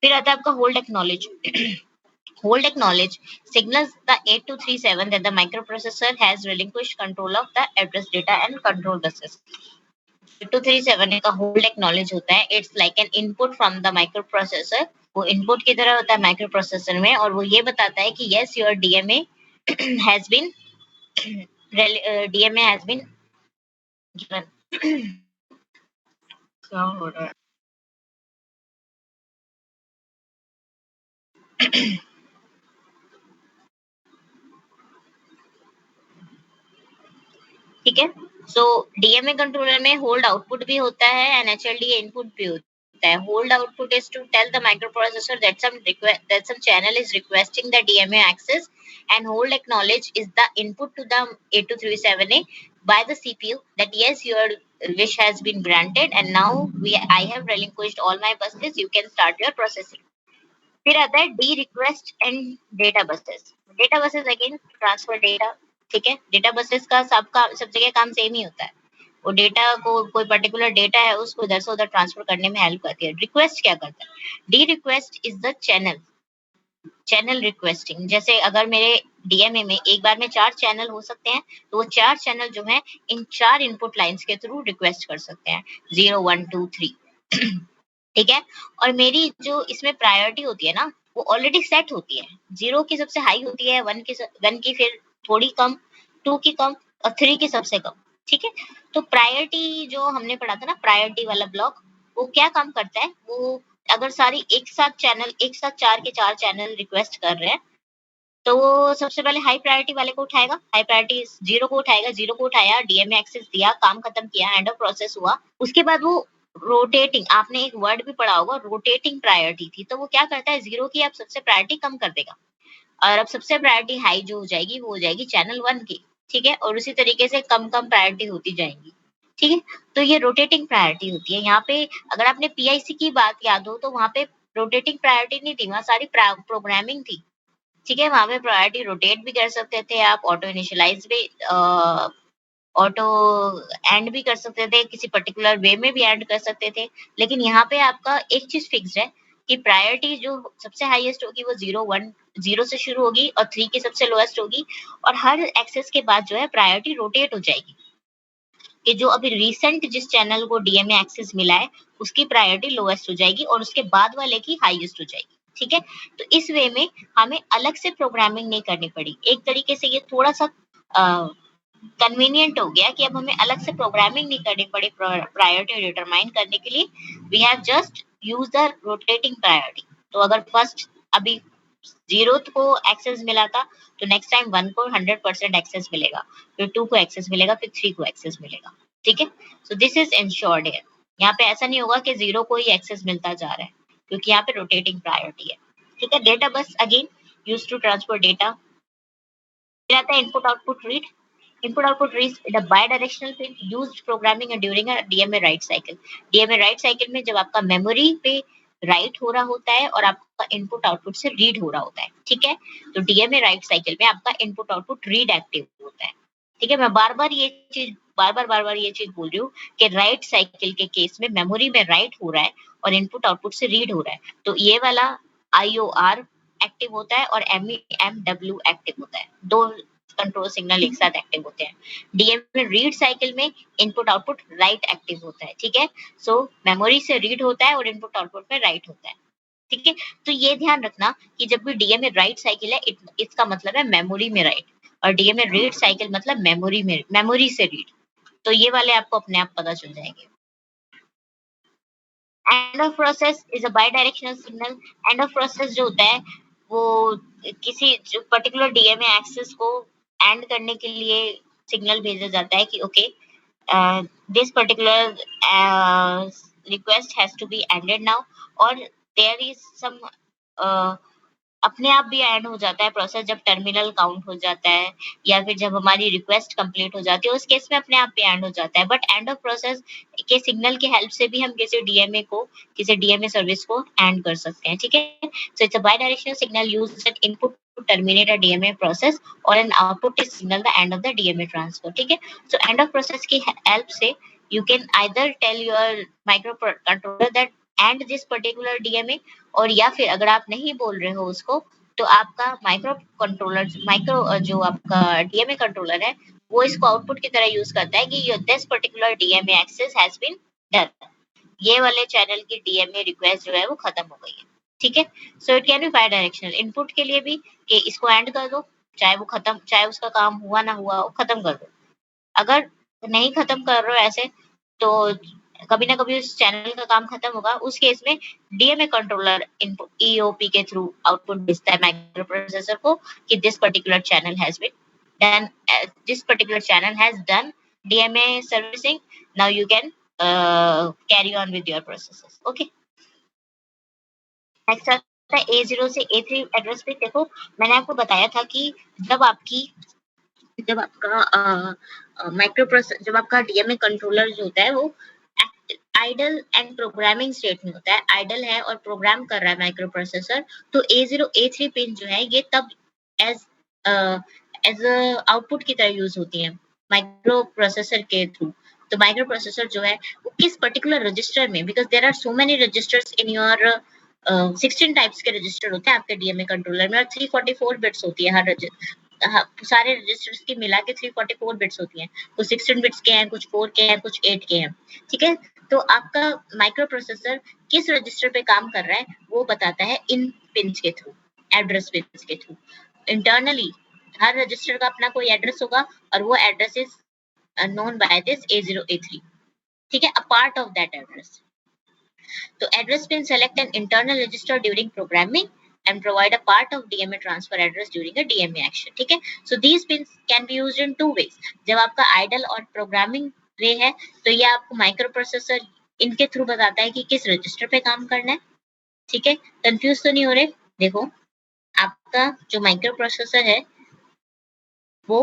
फिर आता है आपका hold acknowledge. Hold acknowledge signals the 8237 that the microprocessor has relinquished control of the address data and control buses. 8237 का hold acknowledge होता है, it's like an input from the microprocessor, वो input की तरह होता है माइक्रोप्रोसेसर में, और वो ये बताता है कि yes your DMA has been DMA has been given। क्या हो रहा है? ठीक है, सो डीएमए कंट्रोलर में होल्ड आउटपुट भी होता है एंड एचएलडी इनपुट भी होता है। Hold output is to tell the microprocessor that some channel is requesting the DMA access, and hold acknowledge is the input to the 8237A by the CPU that yes your wish has been granted and now I have relinquished all my buses, you can start your processing। फिर आता है D request and data buses. Data buses again transfer data. ठीक है, data buses का सब जगह काम same ही होता है, वो डेटा को कोई पर्टिकुलर डेटा है उसको इधर से उधर ट्रांसफर करने में हेल्प करती है। रिक्वेस्ट क्या करता है? D request is the channel requesting. जैसे अगर मेरे डीएमए में एक बार में 4 चैनल हो सकते हैं, तो वो 4 चैनल जो है इन 4 इनपुट लाइंस के थ्रू रिक्वेस्ट कर सकते हैं, 0 1 2 3। ठीक है, और मेरी जो इसमें प्रायोरिटी होती है ना, वो ऑलरेडी सेट होती है। 0 की सबसे हाई होती है, 1 की फिर थोड़ी कम, 2 की कम और 3 की सबसे कम। ठीक है, तो प्रायोरिटी जो हमने पढ़ा था ना, प्रायोरिटी वाला ब्लॉक, वो क्या काम करता है, वो अगर सारी एक साथ 4 के 4 चैनल रिक्वेस्ट कर रहे हैं, तो वो सबसे पहले हाई प्रायोरिटी वाले को उठाएगा, हाई प्रायोरिटी 0 को उठाएगा, 0 को उठाया, डीएमए एक्सेस दिया, काम खत्म किया, एंड ऑफ प्रोसेस हुआ। उसके बाद वो रोटेटिंग, आपने एक वर्ड भी पढ़ा होगा, रोटेटिंग प्रायोरिटी थी, तो वो क्या करता है, 0 की अब सबसे प्रायोरिटी कम कर देगा, और अब सबसे प्रायोरिटी हाई जो हो जाएगी वो हो जाएगी चैनल 1 की। ठीक है, और उसी तरीके से कम कम प्रायोरिटी होती जाएंगी। ठीक है, तो ये रोटेटिंग प्रायोरिटी होती है। यहाँ पे अगर आपने पीआईसी की बात याद हो, तो वहाँ पे रोटेटिंग प्रायोरिटी नहीं थी, वहाँ सारी प्रोग्रामिंग थी। ठीक है, वहाँ पे प्रायोरिटी रोटेट भी कर सकते थे आप, ऑटो इनिशियलाइज भी ऑटो एंड भी कर सकते थे, किसी पर्टिकुलर वे में भी एंड कर सकते थे। लेकिन यहाँ पे आपका एक चीज फिक्स्ड है कि प्रायोरिटी जो सबसे हाईएस्ट होगी वो 0 से शुरू होगी और 3 की सबसे लोएस्ट होगी, और हर एक्सेस के बाद जो है प्रायोरिटी रोटेट हो जाएगी कि जो अभी रिसेंट जिस चैनल को डीएमए एक्सेस मिला है उसकी प्रायोरिटी लोएस्ट हो जाएगी और उसके बाद वाले की हाईएस्ट हो जाएगी। ठीक है, तो इस वे में हमें अलग से प्रोग्रामिंग नहीं करनी पड़ी। एक तरीके से ये थोड़ा सा कन्वीनियंट हो गया कि अब हमें अलग से प्रोग्रामिंग नहीं करनी पड़ी प्रायोरिटी डिटरमाइन करने के लिए। We have just use the rotating priority. तो अगर फर्स्ट अभी 0 को एक्सेस मिला था, तो नेक्स्ट टाइम 1 को 100% एक्सेस मिलेगा, फिर 2 को एक्सेस मिलेगा, फिर 3 को एक्सेस मिलेगा। ठीक है, so this is insured here. यहाँ पे ऐसा नहीं होगा कि 0 को ही एक्सेस मिलता जा रहा है, क्योंकि यहाँ पे रोटेटिंग प्रायोरिटी है। ठीक है, data bus again use to transfer data. फिर आता है input output read. Input output reads the bidirectional pin used programming and during a DMA write cycle। DMA write cycle में जब आपका मेमोरी पे राइट हो रहा होता है और आपका इनपुट आउटपुट से रीड हो रहा होता है। ठीक है, तो डीएमए राइट साइकिल में आपका इनपुट आउटपुट रीड एक्टिव होता है। ठीक है, मैं बार बार ये चीज बोल रही हूँ कि राइट साइकिल के केस में मेमोरी में राइट हो रहा है और इनपुट आउटपुट से रीड हो रहा है, तो ये वाला IOR एक्टिव होता है और MEMW एक्टिव होता है। दो कंट्रोल सिग्नल एक साथ एक्टिव होते हैं। डीएमए रीड साइकिल में इनपुट आउटपुट राइट एक्टिव होता है, ठीक है। सो मेमोरी से रीड होता है और इनपुट आउटपुट में राइट होता है, ठीक है। तो ये ध्यान रखना कि जब भी डीएमए राइट साइकिल है इसका मतलब है मेमोरी में राइट, और डीएमए रीड साइकिल मतलब मेमोरी से रीड। तो ये वाले आपको अपने आप पता चल जाएंगे। End of process is a by directional signal. End of process जो होता है वो किसी जो पर्टिकुलर डीएमए एक्सेस को एंड करने के लिए सिग्नल भेजा जाता है कि okay this particular request has to be ended now, और देयर इज सम अपने आप भी एंड हो जाता है प्रोसेस जब टर्मिनल काउंट हो जाता है, या फिर जब हमारी रिक्वेस्ट कंप्लीट हो जाती है, उस केस में अपने आप भी एंड हो जाता है। बट एंड ऑफ प्रोसेस के सिग्नल की हेल्प से भी हम किसी डीएमए सर्विस को एंड कर सकते हैं, ठीक है। So it's a by directional signal used an input to terminate a DMA process और an output is signal the end of the DMA transfer, ठीक है। सो एंड ऑफ प्रोसेस की हेल्प से you can either tell your microcontroller that end this particular DMA, और या फिर अगर आप नहीं बोल रहे हो उसको, तो आपका माइक्रो जो आपका डीएमए कंट्रोलर है वो इसको आउटपुट की तरह यूज करता है कि this particular DMA access has been done, ये वाले चैनल की डीएमए रिक्वेस्ट जो है वो खत्म हो गई है, ठीक है। So it can B by directional input के लिए भी कि इसको एंड कर दो, चाहे उसका काम हुआ ना हुआ वो खत्म कर दो। अगर नहीं खत्म कर रहे हो ऐसे, तो कभी ना कभी उस चैनल का काम खत्म होगा। उस केस में डीएमए कंट्रोलर इनपुट ईओपी के थ्रू आउटपुट भेजता है माइक्रो प्रोसेसर को कि this particular channel has been done, this particular channel has done DMA servicing, now you can carry on with your processes, okay. Next आता है A0 से A3 address पे। देखो मैंने आपको बताया था कि जब जब आपका डीएमए कंट्रोलर जो होता है वो आइडल एंड प्रोग्रामिंग स्टेट में होता है, आइडल है और प्रोग्राम कर रहा है माइक्रो प्रोसेसर, तो A0 A3 पिन जो है ये तब एज एज आउटपुट की तरह यूज होती है माइक्रो प्रोसेसर के थ्रू। तो माइक्रो प्रोसेसर जो है वो किस पर्टिकुलर रजिस्टर में, because there are so many registers in your 16 types के रजिस्टर होते हैं आपके डीएमए कंट्रोलर में, और 344 बिट्स होती है हर सारे रजिस्टर्स की मिला के 344 बिट्स होती हैं। कुछ 16 बिट्स के हैं, कुछ 4 के हैं, कुछ 8 के हैं, ठीक है। तो आपका माइक्रो प्रोसेसर किस रजिस्टर पे काम कर रहा है वो बताता है इन पिन्स के थ्रू, एड्रेस पिन्स के थ्रू। इंटरनली हर रजिस्टर का अपना कोई एड्रेस होगा और वो address is known by this A0 A3, ठीक है, a part of that address. तो address pin select an internal register during programming and provide a part of DMA transfer address during a DMA action, ठीक है। So these pins can be used in two ways. जब आपका idle और programming वे है तो ये आपको micro processor इनके थ्रू बताता है कि किस रजिस्टर पे काम करना है, ठीक है। कंफ्यूज तो नहीं हो रहे? देखो आपका जो माइक्रो प्रोसेसर है वो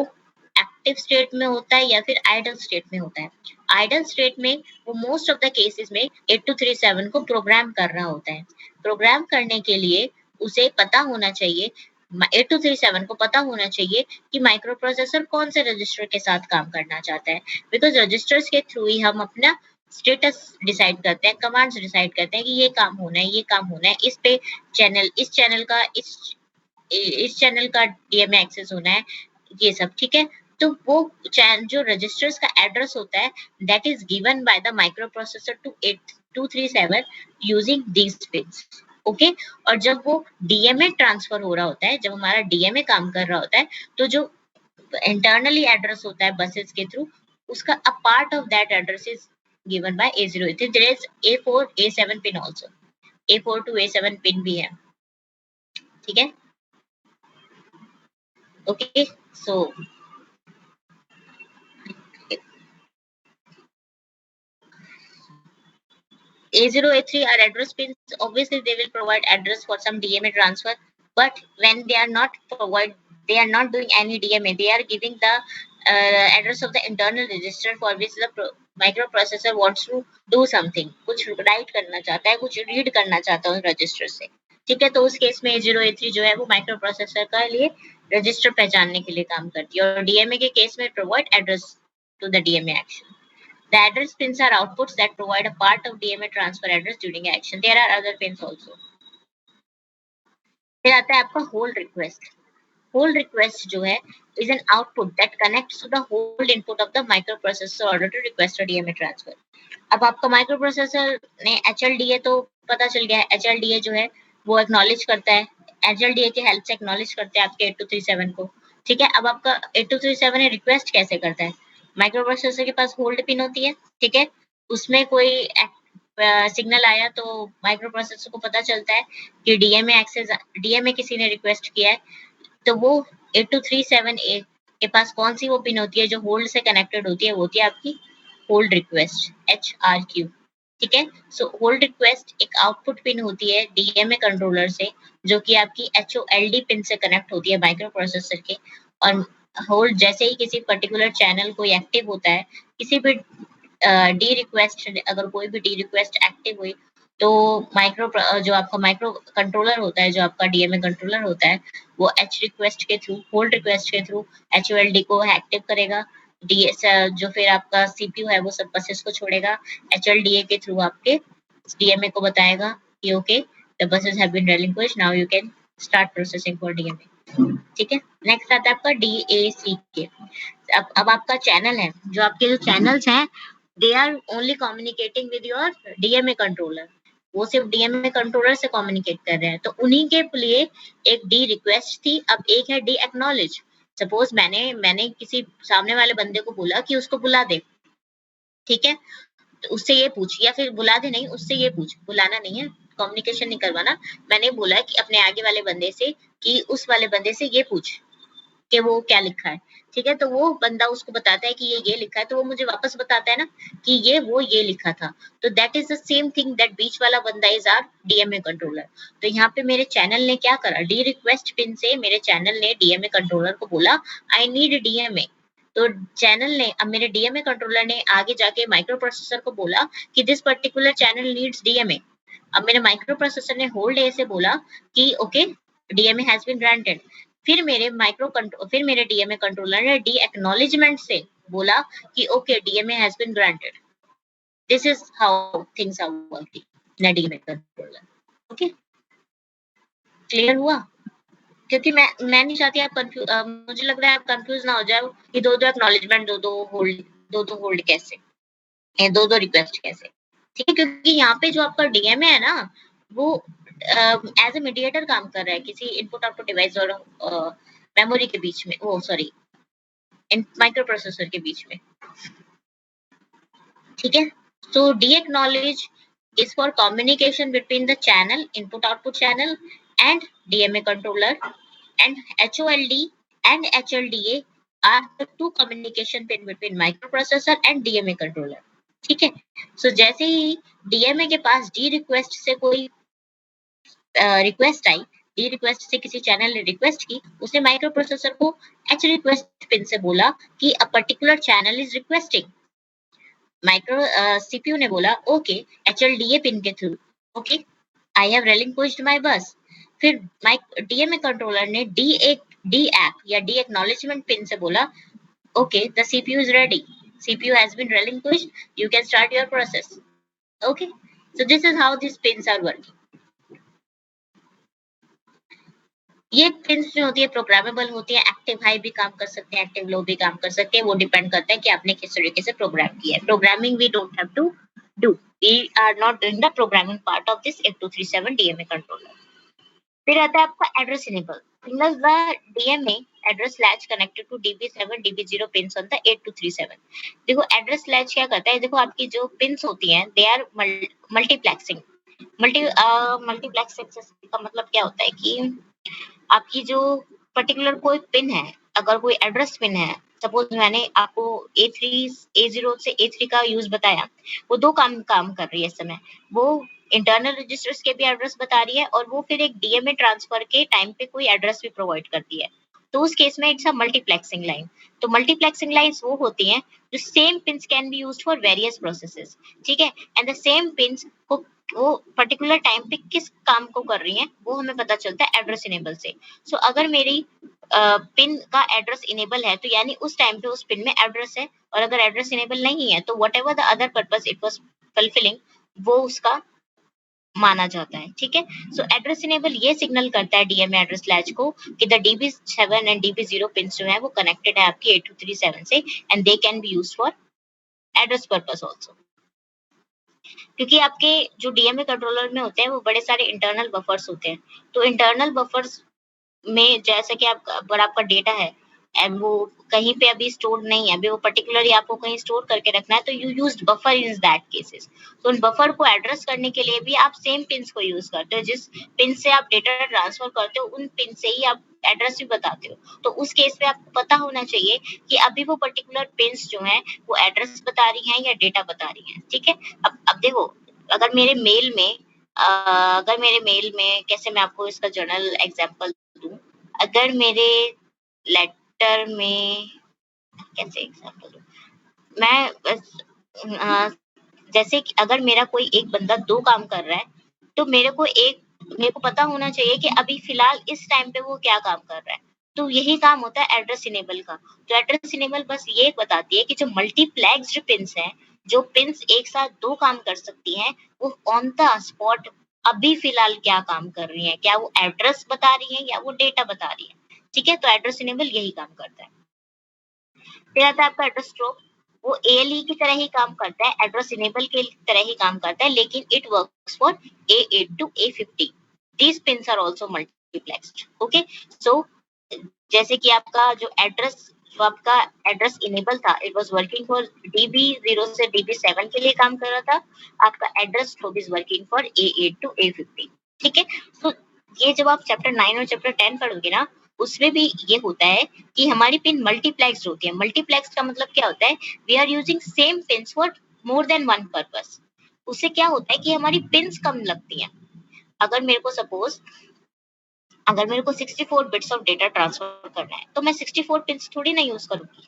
एक्टिव स्टेट में होता है या फिर आइडल स्टेट में होता है। आइडल स्टेट में वो मोस्ट ऑफ द केसेस में 8237 को प्रोग्राम कर रहा होता है। प्रोग्राम करने के लिए उसे पता होना चाहिए, 8237 को पता होना चाहिए कि माइक्रो प्रोसेसर कौन से रजिस्टर के साथ काम करना चाहता है, बिकॉज रजिस्टर्स के थ्रू ही हम अपना स्टेटस डिसाइड करते हैं, कमांड्स डिसाइड करते हैं कि ये काम होना है, ये काम होना है, इस चैनल का डीएमए एक्सेस होना है, ये सब, ठीक है। तो वो जो रजिस्टर्स का एड्रेस होता है that is given by the micro processor to 8237 using these pins, okay. और जब वो डीएमए ट्रांसफर हो रहा होता है, जब हमारा डीएमए काम कर रहा होता है, तो जो इंटरनली एड्रेस होता है बसेस के थ्रू, उसका a part of that address is given by A0 A3। There is A4 A7 pin also, A4 to A7 pin भी है, ठीक है, okay. So A0 A3 are address pins. Obviously they will provide address for some DMA transfer, but when they are not doing any DMA, they are giving the address of the internal register for which the microprocessor wants to do something, कुछ write करना चाहता है, कुछ read करना चाहता है उस register से, ठीक है। तो उस केस में A0 A3 जो है वो माइक्रो प्रोसेसर का लिए रजिस्टर पहचानने के लिए काम करती है, और डीएमए के केस में provide address to the DMA action. The address pins are outputs that provide a part of DMA transfer address during action. There are other pins also. फिर आता है आपका होल्ड रिक्वेस्ट। होल्ड रिक्वेस्ट जो है is an output that connects to the hold input of the microprocessor order to request a DMA transfer. अब आपका microprocessor ने एचएलडीए तो पता चल गया है, एचएलडीए जो है वो एक्नॉलेज करता है, एचएलडीए की हेल्प से एक्नॉलेज करते हैं आपके 8237 को, ठीक है। अब आपका 8237 रिक्वेस्ट कैसे करता है, माइक्रोप्रोसेसर के पास होल्ड पिन होती है, ठीक है, उसमें कोई सिग्नल आया तो माइक्रोप्रोसेसर को पता चलता है कि डीएमए एक्सेस, डीएमए किसी ने रिक्वेस्ट किया है, तो वो 8237A के पास कौन सी वो पिन होती है जो होल्ड से कनेक्टेड होती है, वो होती है आपकी होल्ड रिक्वेस्ट, HRQ, ठीक है। सो होल्ड रिक्वेस्ट एक आउटपुट पिन होती है डीएमए कंट्रोलर से, जो कि आपकी HOLD पिन से कनेक्ट होती है माइक्रो प्रोसेसर के। और होल्ड जैसे ही किसी पर्टिकुलर चैनल कोई एक्टिव होता है, किसी भी डी रिक्वेस्ट, अगर कोई भी डी रिक्वेस्ट एक्टिव हुई, तो जो आपका माइक्रो कंट्रोलर होता है, जो आपका डीएमए कंट्रोलर होता है, वो एच रिक्वेस्ट के थ्रू, होल्ड रिक्वेस्ट के थ्रू HOLD को एक्टिव करेगा, डीएस जो फिर आपका सीपीयू है वो सब बसेस को छोड़ेगा, HLDA के थ्रू आपके डीएमए को बताएगा कि okay the buses have been relinquished, now you can start processing for DMA, ठीक है। नेक्स्ट आता है आपका DACK। अब आपका चैनल है, जो आपके जो चैनल्स हैं they are only communicating with your DMA controller, वो सिर्फ डीएमए कंट्रोलर से कम्युनिकेट कर रहे हैं, तो उन्हीं के लिए एक डी रिक्वेस्ट थी, अब एक है डी एक्नॉलेज। सपोज मैंने किसी सामने वाले बंदे को बोला कि उसको बुला दे, ठीक है, तो उससे ये पूछ, या फिर बुला दे नहीं, उससे ये पूछ, बुलाना नहीं है, कम्युनिकेशन नहीं करवाना, मैंने बोला कि अपने आगे वाले बंदे से कि उस वाले बंदे से ये पूछ कि वो क्या लिखा है, ठीक है, तो वो बंदा उसको बताता है कि ये लिखा है, तो वो मुझे वापस बताता है ना कि ये लिखा था, तो that is the same thing, that बीच वाला बंदा इज आर डीएमए कंट्रोलर। तो यहाँ पे मेरे चैनल ने क्या करा, डी रिक्वेस्ट पिन से मेरे चैनल ने डीएमए कंट्रोलर को बोला आई नीड डीएमए, तो चैनल ने, अब मेरे डीएमए कंट्रोलर ने आगे जाके माइक्रो प्रोसेसर को बोला कि this particular channel needs DMA. अब मेरे माइक्रो प्रोसेसर ने होल्ड ए से बोला कि okay DMA has been granted, फिर मेरे डीएमए कंट्रोलर ने डी एक्नॉलेजमेंट से बोला कि okay DMA has been granted. This is how things are working in DMA controller. Okay, clear हुआ? क्योंकि मैं नहीं चाहती आप मुझे लग रहा है आप कंफ्यूज ना हो जाओ कि दो एक्नॉलेजमेंट, दो होल्ड कैसे, दो रिक्वेस्ट कैसे, ठीक है, क्योंकि यहाँ पे जो आपका डीएमए है ना, वो एज ए मीडिएटर काम कर रहा है किसी इनपुट आउटपुट डिवाइस और मेमोरी के बीच में, वो सॉरी माइक्रो प्रोसेसर के बीच में, ठीक है। So D acknowledge is for communication between the channel, input output channel, and DMA controller, and HOLD and HLDA are the two communication pin between microprocessor and DMA controller, ठीक है। सो जैसे ही DMA के पास D request से कोई request आई, D request से किसी channel ने request की, उसने माइक्रो प्रोसेसर को एच रिक्वेस्ट पिन से बोला कि a particular channel is requesting, micro CPU ने बोला ओके एचएलडीए पिन के through okay I have relinquished my bus, फिर डीएमए कंट्रोलर ने डी ऐप या डी एक्नॉलेजमेंट पिन से बोला okay the CPU is ready, CPU has been relinquished, you can start your process, okay, so this is how these pins are working। ये pins जो होती है programmable होती है, एक्टिव हाई भी काम कर सकते हैं, एक्टिव लो भी काम कर सकते हैं, वो डिपेंड करता है कि आपने किस तरीके से प्रोग्राम किया है। Programming we don't have to do, we are not doing the programming part of this 8237 DMA controller. फिर आता है आपका address enable, signals the DMA address latch connected to DB7 DB0 pins on the 8237। देखो address latch क्या करता है, देखो आपकी जो पिन्स होती हैं दे आर मल्टीप्लेक्सिंग, मल्टीप्लेक्सिंग का मतलब क्या होता है कि आपकी जो पर्टिकुलर कोई पिन है, अगर कोई एड्रेस पिन है, सपोज मैंने आपको A0 से A3 का यूज बताया, वो दो काम कर रही है इस समय, वो इंटरनल रजिस्टर्स के भी एड्रेस बता रही है और वो फिर एक डीएमए ट्रांसफर के टाइम पे कोई एड्रेस भी प्रोवाइड करती है, तो उस केस में इट्स अ मल्टीप्लेक्सिंग लाइन। तो मल्टीप्लेक्सिंग लाइंस वो होती हैं जो same pins can be used for various processes, ठीक है, एंड द सेम पिन्स को वो पर्टिकुलर टाइम पे किस काम को कर रही हैं वो हमें पता चलता है एड्रेस इनेबल से। सो अगर मेरी पिन का एड्रेस इनेबल है तो यानी उस टाइम पे उस पिन में एड्रेस है, और अगर एड्रेस इनेबल नहीं है तो whatever the other purpose it was fulfilling वो उसका माना जाता है। ठीक है, सो एड्रेस इनेबल ये सिग्नल करता है डीएमए एड्रेस लैच को कि the DB7 and DB0 pins जो है वो कनेक्टेड है आपकी 8237 से and they can be used for address purpose also. क्योंकि आपके जो डीएमए कंट्रोलर में होते हैं वो बड़े सारे इंटरनल बफर्स होते हैं, तो इंटरनल बफर्स में जैसे कि आप अगर आपका डेटा है एंड वो कहीं पे अभी स्टोर नहीं है, अभी वो पर्टिकुलरली आपको कहीं स्टोर करके रखना है, तो you used buffer in that cases. तो उन बफर को एड्रेस करने के लिए भी आप सेम पिन्स को यूज करते हो, जिस पिन से आप डेटा ट्रांसफर करते हो उन पिन से ही आप एड्रेस भी बताते हो। तो उस केस में आपको पता होना चाहिए कि अभी वो पर्टिकुलर पिन्स जो हैं वो एड्रेस बता रही हैं या डेटा बता रही हैं। ठीक है, अब देखो, अगर मेरे मेल में कैसे मैं आपको इसका जनरल एग्जांपल दूं, अगर मेरे लेटर में कैसे एग्जांपल दूं, मैं अ, जैसे कि अगर मेरा कोई एक बंदा 2 काम कर रहा है, तो मेरे को पता होना चाहिए कि अभी फिलहाल इस टाइम पे वो क्या काम कर रहा है। तो यही काम होता है एड्रेस इनेबल का। तो एड्रेस इनेबल बस ये बताती है कि जो मल्टीप्लेक्स्ड पिन्स हैं, जो पिन्स एक साथ 2 काम कर सकती हैं, वो ऑन द स्पॉट अभी फिलहाल क्या काम कर रही हैं, क्या वो एड्रेस बता रही हैं या वो डेटा बता रही हैं। ठीक है, तो एड्रेस इनेबल यही काम करता है। फिर आता है आपका एड्रेस स्ट्रोब, वो ALE की तरह ही काम करता है, एड्रेस इनेबल की तरह ही काम करता है, लेकिन it works for A8 to A50। These pins are also multiplexed. Okay, so जैसे कि जो आपका एड्रेस इनेबल था, it was working for DB0 से DB7 के लिए काम कर रहा था। आपका address strobe is working for A8 to A50। ठीक है, तो ये जब आप चैप्टर 9 और चैप्टर 10 पढ़ोगे ना, उसमें भी ये होता है कि हमारी पिन मल्टीप्लेक्स्ड होती है। मल्टीप्लेक्स का मतलब क्या होता है? We are using same pins for more than one purpose. उससे क्या होता है कि हमारी पिन्स कम लगती हैं। अगर मेरे को सपोज अगर मेरे को 64 बिट्स ऑफ डेटा ट्रांसफर करना है, तो मैं 64 पिन्स थोड़ी ना यूज करूंगी।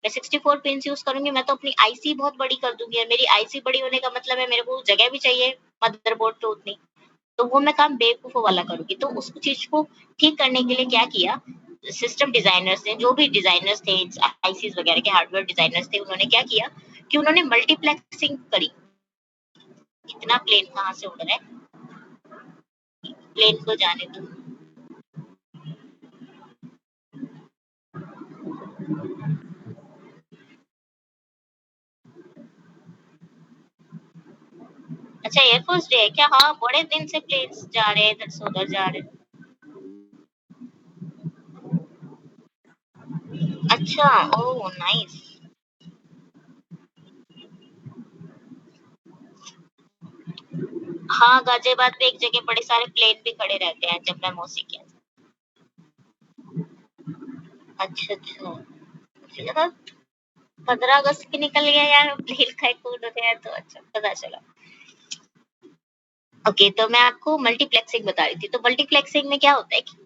मैं 64 पिन्स यूज करूंगी, मैं तो अपनी आईसी बहुत बड़ी कर दूंगी, और मेरी आईसी बड़ी होने का मतलब है मेरे को जगह भी चाहिए मदरबोर्ड पे उतनी। तो वो मैं काम बेवकूफों वाला करूंगी। तो उस चीज को ठीक करने के लिए क्या किया, सिस्टम डिजाइनर्स ने, जो भी डिजाइनर्स थे आईसीज वगैरह के हार्डवेयर डिजाइनर्स थे, उन्होंने क्या किया कि उन्होंने मल्टीप्लेक्सिंग करी। इतना प्लेन कहाँ से उड़ रहा है, प्लेन को जाने दो। अच्छा, एयरफोर्स डे है क्या? हाँ, बड़े दिन से प्लेन्स जा रहे हैं, इधर से उधर जा रहे हैं। अच्छा, ओह नाइस। हाँ, गाजियाबाद में एक जगह बड़े सारे प्लेन भी खड़े रहते हैं जब मैं मौसी के यहाँ। अच्छा अच्छा, मुझे लगा 15 अगस्त की निकल गया यार, प्लेन का एक कोड होता है, तो अच्छा पता चला। ओके, तो मैं आपको मल्टीप्लेक्सिंग बता रही थी। तो मल्टीप्लेक्सिंग में क्या होता है कि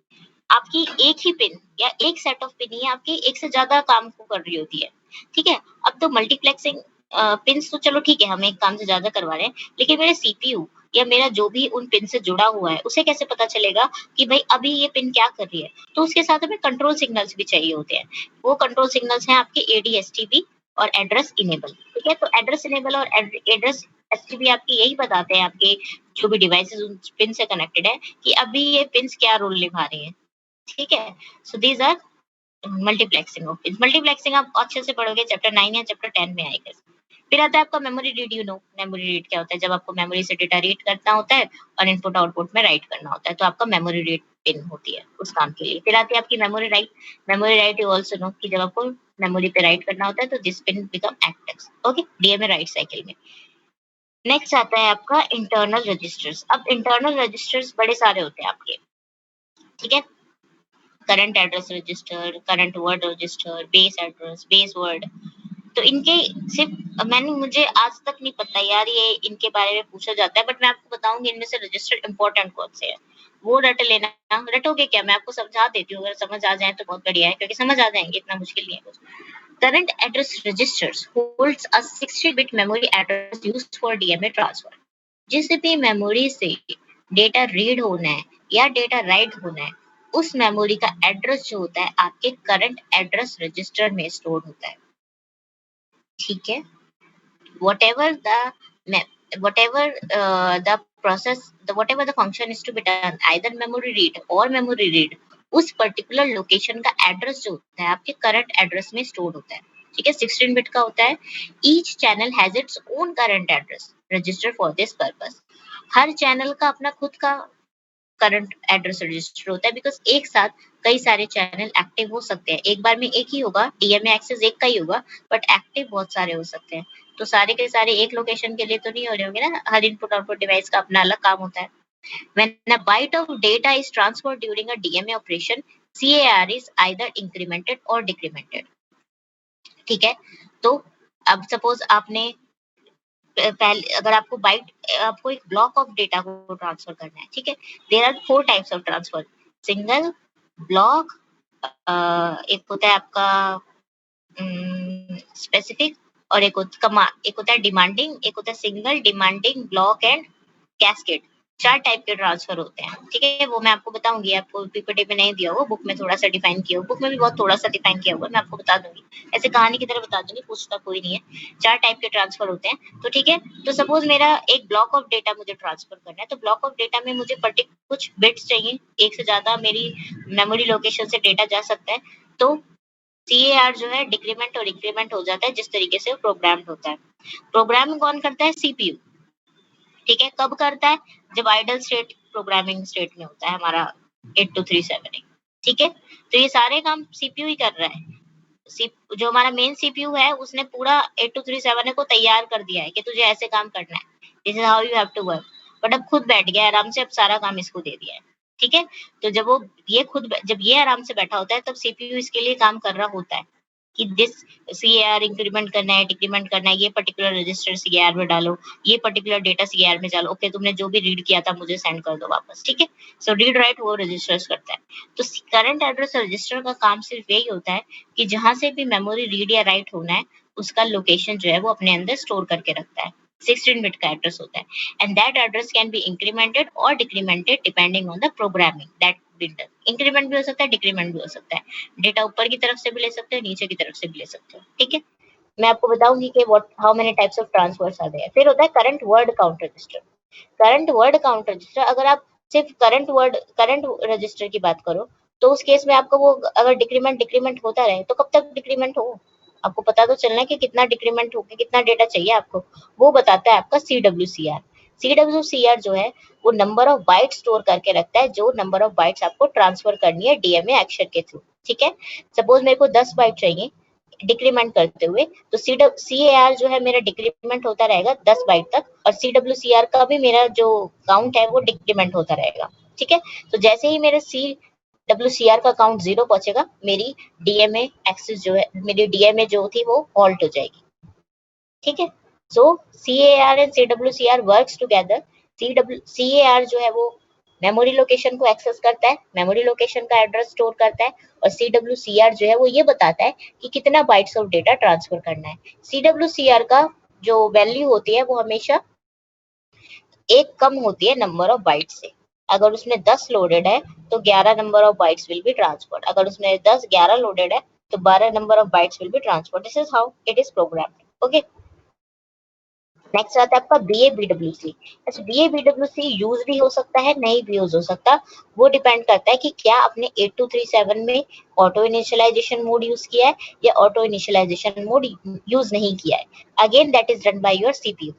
आपकी एक ही पिन या एक सेट ऑफ पिन ही आपकी एक से ज्यादा काम को कर रही होती है। ठीक है, अब तो मल्टीप्लेक्सिंग पिन्स तो चलो ठीक है, हम एक काम से ज्यादा करवा रहे हैं, लेकिन मेरे सीपीयू या मेरा जो भी उन पिन से जुड़ा हुआ है, उसे कैसे पता चलेगा कि भाई अभी ये पिन क्या कर रही है? तो उसके साथ हमें कंट्रोल सिग्नल्स भी चाहिए होते हैं। वो कंट्रोल सिग्नल्स हैं आपके ADSTB और एड्रेस इनेबल। ठीक है, तो एड्रेस इनेबल और एड्रेस एसटीबी आपकी यही बताते हैं, आपके जो भी डिवाइसेस उन पिन से कनेक्टेड है, कि अभी ये पिन्स क्या रोल निभा रही हैं। ठीक है, so these are multiplexing of pins. Multiplexing आप अच्छे से पढ़ोगे चैप्टर 9 या चैप्टर 10 में आएगा। फिर आता है आपका memory read. You know memory read क्या होता है? जब आपको मेमोरी से डेटा रीड करना होता है और इनपुट आउटपुट में राइट करना होता है, तो आपका मेमोरी रीड पिन होती है उस काम के लिए। फिर आती है आपकी memory write. Memory write you also know कि जब आपको मेमोरी पे राइट करना होता है, तो this pin become active. Okay, DMA right cycle में। नेक्स्ट आता है आपका इंटरनल रजिस्टर्स। अब इंटरनल रजिस्टर्स बड़े सारे होते हैं आपके। ठीक है, current address register, current word register, base address, base word. तो इनके सिर्फ मुझे आज तक नहीं पता यार, ये इनके बारे में पूछा जाता है, बट मैं आपको बताऊंगी इनमें से रजिस्टर इंपॉर्टेंट कौन से हैं। वो रट लेना। रटोगे क्या? मैं आपको समझा देती हूँ, अगर समझ आ जाए तो बहुत बढ़िया है, क्योंकि समझ आ जाएंगे, इतना मुश्किल नहीं है कुछ। Current address registers holds a 60-bit memory address used for DMA transfer. जिस भी मेमोरी से डेटा रीड होना है या डेटा राइट होना है, उस मेमोरी का एड्रेस जो होता है आपके करंट एड्रेस रजिस्टर में स्टोर होता है। ठीक है, whatever the whatever the process, the whatever the function is to be done, either memory read or memory read, उस पर्टिकुलर लोकेशन का एड्रेस जो होता है आपके करंट एड्रेस में स्टोर होता है। ठीक है, 16 बिट का होता है। Each channel has its own current address register for this purpose. Her channel का अपना खुद का करंट एड्रेस रजिस्टर होता है, बिकॉज एक साथ कई सारे चैनल एक्टिव हो सकते हैं। एक बार में एक ही होगा, डीएमए एक्सेस एक का ही होगा, बट एक्टिव बहुत सारे हो सकते हैं। तो सारे के सारे एक लोकेशन के लिए तो नहीं हो रहे होंगे ना, हर इनपुट आउटपुट डिवाइस का अपना अलग काम होता है। When a byte of data is transferred during a DMA operation, CAR is either incremented or decremented. ठीक है, तो अब सपोज आपने पहले अगर आपको बाइट आपको एक ब्लॉक ऑफ डेटा को ट्रांसफर करना है, ठीक है, there are 4 types of transfer, single, block, एक होता है आपका स्पेसिफिक, और एक होता है डिमांडिंग, एक होता है single, demanding, block and cascade. 4 type के ट्रांसफर होते हैं। ठीक है, वो मैं आपको बताऊंगी, आपको पीपीटी में नहीं दिया हुआ, बुक में थोड़ा सा डिफाइन किया हुआ, बुक में भी बहुत थोड़ा सा डिफाइन किया हुआ, मैं आपको बता दूंगी, ऐसे कहानी की तरह बता दूंगी, पूछता कोई नहीं है। 4 टाइप के ट्रांसफर होते हैं। तो ठीक है, तो सपोज मेरा एक ब्लॉक ऑफ डेटा मुझे ट्रांसफर करना है, तो ब्लॉक ऑफ डेटा में मुझे कुछ बिट्स चाहिए, एक से ज्यादा मेरी मेमोरी लोकेशन से डेटा जा सकता है। तो CAR जो है डिक्रीमेंट और इंक्रीमेंट हो जाता है, जिस तरीके से प्रोग्राम्ड होता है। प्रोग्रामिंग कौन करता है? CPU। ठीक है, कब करता है? जब आइडल स्टेट प्रोग्रामिंग स्टेट में होता है हमारा 8237। ठीक है, तो ये सारे काम CPU ही कर रहा है। जो हमारा मेन CPU है उसने पूरा 8237 को तैयार कर दिया है कि तुझे ऐसे काम करना है, this is how you have to work. But अब खुद बैठ गया आराम से, अब सारा काम इसको दे दिया है। ठीक है, तो जब ये आराम से बैठा होता है तब CPU इसके लिए काम कर रहा होता है कि दिस CAR इंक्रीमेंट करना है, डिक्रीमेंट करना है, ये पर्टिकुलर रजिस्टर CAR में डालो, ये पर्टिकुलर डेटा CAR में डालो। ओके, तुमने जो भी रीड किया था मुझे सेंड कर दो वापस। ठीक है, सो रीड राइट वो रजिस्टर्स करता है। तो करंट एड्रेस रजिस्टर का काम सिर्फ यही होता है कि जहां से भी मेमोरी रीड या राइट होना है उसका लोकेशन जो है वो अपने अंदर स्टोर करके रखता है। 16 बिट का एड्रेस होता है, and that address can be incremented और decremented depending on the programming that been done. Increment भी हो सकता है, डिक्रीमेंट भी हो सकता है, डेटा ऊपर की तरफ से भी ले सकते हो, नीचे की तरफ से भी ले सकते हो। ठीक है, मैं आपको बताऊंगी कि how many types of transfers are there. फिर होता है current word count register. Current word count register, अगर आप सिर्फ करंट रजिस्टर की बात करो तो उस केस में आपको वो अगर डिक्रीमेंट होता रहे तो कब तक डिक्रीमेंट हो, आपको पता तो चलना है कि कितना डिक्रीमेंट होगा, कितना डेटा चाहिए आपको, वो बताता है आपका CWCR। CWCR जो है वो नंबर ऑफ बाइट स्टोर करके रखता है, जो नंबर ऑफ बाइट्स आपको ट्रांसफर करनी है डीएमए एक्शन के थ्रू। ठीक है, सपोज मेरे को 10 बाइट चाहिए डिक्रीमेंट करते हुए, तो CAR जो है मेरा डिक्रीमेंट होता रहेगा 10 बाइट तक, और CWCR का भी मेरा जो काउंट है वो डिक्रीमेंट होता रहेगा। ठीक है, तो जैसे ही मेरे CWCR का काउंट 0 पहुंचेगा, मेरी डीएमए एक्सेस जो है, मेरी डीएमए जो थी वो हॉल्ट हो जाएगी। ठीक है, सो CAR and CWCR works together. CAR जो है वो मेमोरी लोकेशन को एक्सेस करता है, मेमोरी लोकेशन का एड्रेस स्टोर करता है, और CWCR जो है वो ये बताता है कि कितना बाइट्स ऑफ डेटा ट्रांसफर करना है। CWCR का जो वैल्यू होती है वो हमेशा एक कम होती है नंबर ऑफ बाइट्स से। अगर उसमें 10 लोडेड है तो 11 number of bytes will be transferred, अगर उसमें 11 लोडेड है तो 12 number of bytes will be transferred. This is how it is programmed. Okay, next आता है आपका BA/BWC। अच्छा, BA/BWC यूज भी हो सकता है, नहीं भी यूज हो सकता, वो डिपेंड करता है कि क्या आपने 8237 में ऑटो इनिशियलाइजेशन मोड यूज किया है या ऑटो इनिशियलाइजेशन मोड यूज नहीं किया है। Again that is done by your CPU,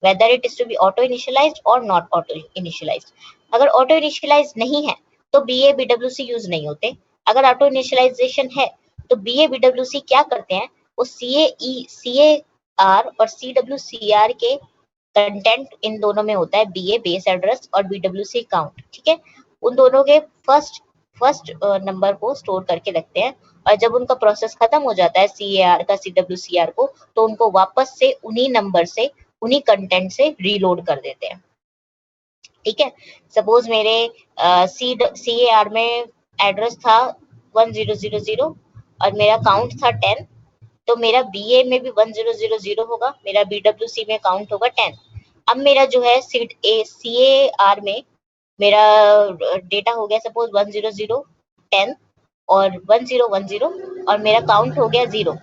whether it is to be auto initialized or not auto initialized। अगर ऑटो इनिशियलाइज नहीं है तो BA/BWC यूज नहीं होते। अगर ऑटो इनिशियलाइजेशन है तो BA/BWC क्या करते हैं, वो CAR और CWCR के कंटेंट इन दोनों में होता है, BA बेस एड्रेस और BWC काउंट। ठीक है, उन दोनों के फर्स्ट नंबर को स्टोर करके रखते हैं, और जब उनका प्रोसेस खत्म हो जाता है CAR का CWCR को, तो उनको वापस से उन्हीं नंबर से, उन्हीं कंटेंट से रीलोड कर देते हैं। ठीक है, सपोज मेरे CAR में एड्रेस था 1000 और मेरा काउंट था 10, तो मेरा BA में भी 1000 होगा, मेरा BWC में काउंट होगा 10। अब मेरा जो है CAR में मेरा डेटा हो गया सपोज 100 10 और 1010, और मेरा काउंट हो गया 0,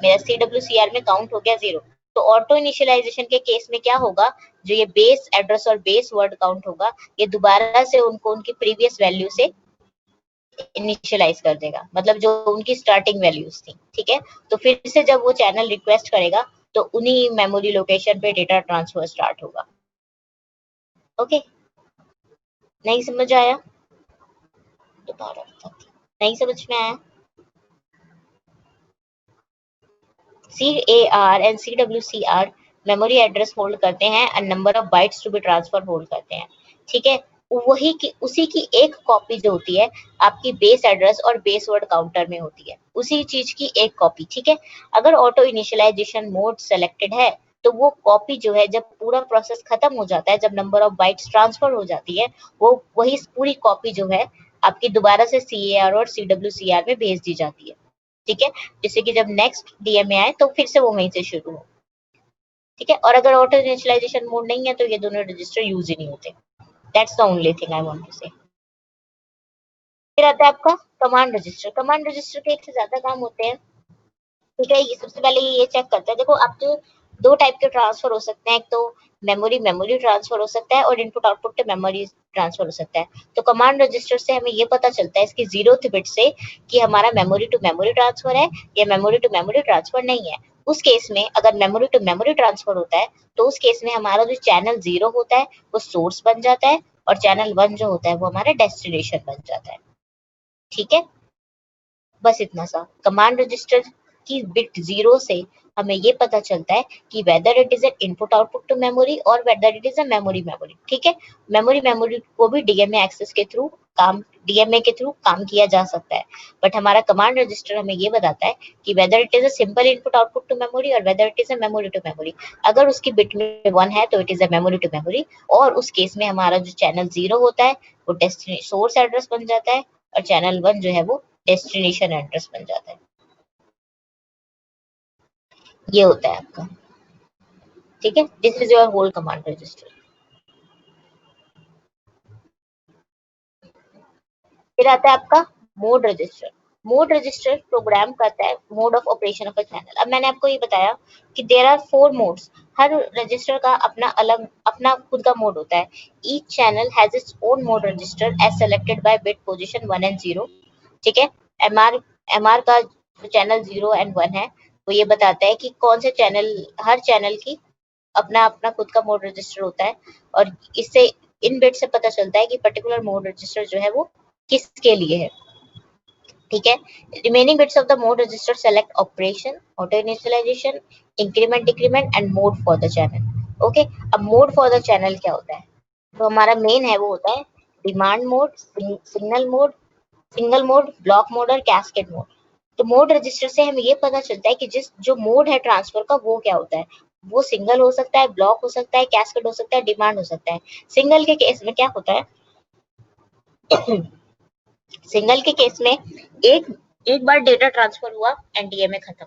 मेरा CWCR में काउंट हो गया 0। तो ऑटो इनिशियलाइजेशन के केस में क्या होगा, जो ये बेस एड्रेस और बेस वर्ड काउंट होगा, ये दोबारा से उनको उनकी प्रीवियस वैल्यू से इनिशियलाइज कर देगा, मतलब जो उनकी स्टार्टिंग वैल्यूज थी। ठीक है, तो फिर से जब वो चैनल रिक्वेस्ट करेगा तो उन्हीं मेमोरी लोकेशन पे डेटा ट्रांसफर स्टार्ट होगा। ओके, नहीं समझ आया? दोबारा बताती हूँ। नहीं समझ में आया? CAR and CWCR memory address hold करते हैं and number of bytes to be transfer hold करते हैं। ठीक है, वही की उसी की एक कॉपी जो होती है आपकी बेस एड्रेस और बेस वर्ड काउंटर में होती है, उसी चीज की एक कॉपी। ठीक है, अगर ऑटो इनिशियलाइजेशन मोड सेलेक्टेड है तो वो कॉपी जो है जब पूरा प्रोसेस खत्म हो जाता है, जब नंबर ऑफ बाइट्स ट्रांसफर हो जाती है, वो वही पूरी कॉपी जो है आपकी दोबारा से CAR और CWCR में भेज दी जाती है। ठीक है, जिससे कि जब नेक्स्ट DMA आए तो फिर से वो वहीं से शुरू हो। ठीक है, और अगर ऑटो इनिशियलाइजेशन मोड नहीं है तो ये दोनों रजिस्टर यूज ही नहीं होते। That's the only thing I want to say. फिर आता है आपका कमांड रजिस्टर। कमांड रजिस्टर के एक से ज्यादा काम होते हैं। ठीक है, ये सबसे पहले ये चेक करते हैं, देखो आपके दो टाइप के ट्रांसफर हो सकते हैं, एक तो मेमोरी मेमोरी ट्रांसफर हो सकता है और इनपुट आउटपुट मेमोरी ट्रांसफर हो सकता है। तो कमांड रजिस्टर से हमें ये पता चलता है इसकी 0th बिट से कि हमारा मेमोरी टू मेमोरी ट्रांसफर है या मेमोरी टू मेमोरी ट्रांसफर नहीं है। उस केस में अगर मेमोरी टू मेमोरी ट्रांसफर होता है तो उस केस में हमारा जो चैनल 0 होता है वो सोर्स बन जाता है और चैनल 1 जो होता है वो हमारा डेस्टिनेशन बन जाता है। ठीक है, बस इतना सा। कमांड रजिस्टर की बिट 0 से हमें ये पता चलता है कि whether it is an input output to memory और whether it is a memory memory. ठीक है, मेमोरी मेमोरी को भी डीएमए एक्सेस के थ्रू काम डीएमए के थ्रू काम किया जा सकता है, बट हमारा कमांड रजिस्टर हमें ये बताता है कि whether it is a simple input output to memory और whether it is a memory to memory. अगर उसकी बिट में 1 है तो it is a memory to memory, और उस केस में हमारा जो चैनल 0 होता है वो डेस्टिनेशन सोर्स एड्रेस बन जाता है और चैनल 1 जो है वो डेस्टिनेशन एड्रेस बन जाता है। ये होता है आपका। ठीक है, this is your whole command register. फिर आता है आपका mode register. Mode register program करता है mode of operation of a channel. अब मैंने आपको ये बताया कि देयर आर 4 मोड्स। हर रजिस्टर का अपना अलग अपना खुद का मोड होता है। Each channel has its own mode register as selected by bit position 1 and 0। ठीक है, एमआर एमआर का जो चैनल 0 एंड 1 है वो ये बताता है कि कौन से चैनल, हर चैनल की अपना अपना खुद का मोड रजिस्टर होता है, और इससे इन बिट से पता चलता है कि पर्टिकुलर मोड रजिस्टर जो है वो किसके लिए है। ठीक है, remaining bits of the mode register select operation, auto initialization, increment decrement and mode for the channel. Okay, अब मोड फॉर द चैनल क्या होता है? तो हमारा मेन है वो होता है demand mode, single mode, block mode और कैस्केड मोड। तो मोड रजिस्टर से हमें ये पता चलता है कि जिस जो मोड है ट्रांसफर का वो क्या होता है। वो सिंगल हो सकता है, ब्लॉक हो सकता है, कैस्केड हो सकता है, डिमांड हो सकता है। सिंगल के केस में क्या होता है? सिंगल के केस में एक एक बार डेटा ट्रांसफर हुआ एंड डीएमए खत्म।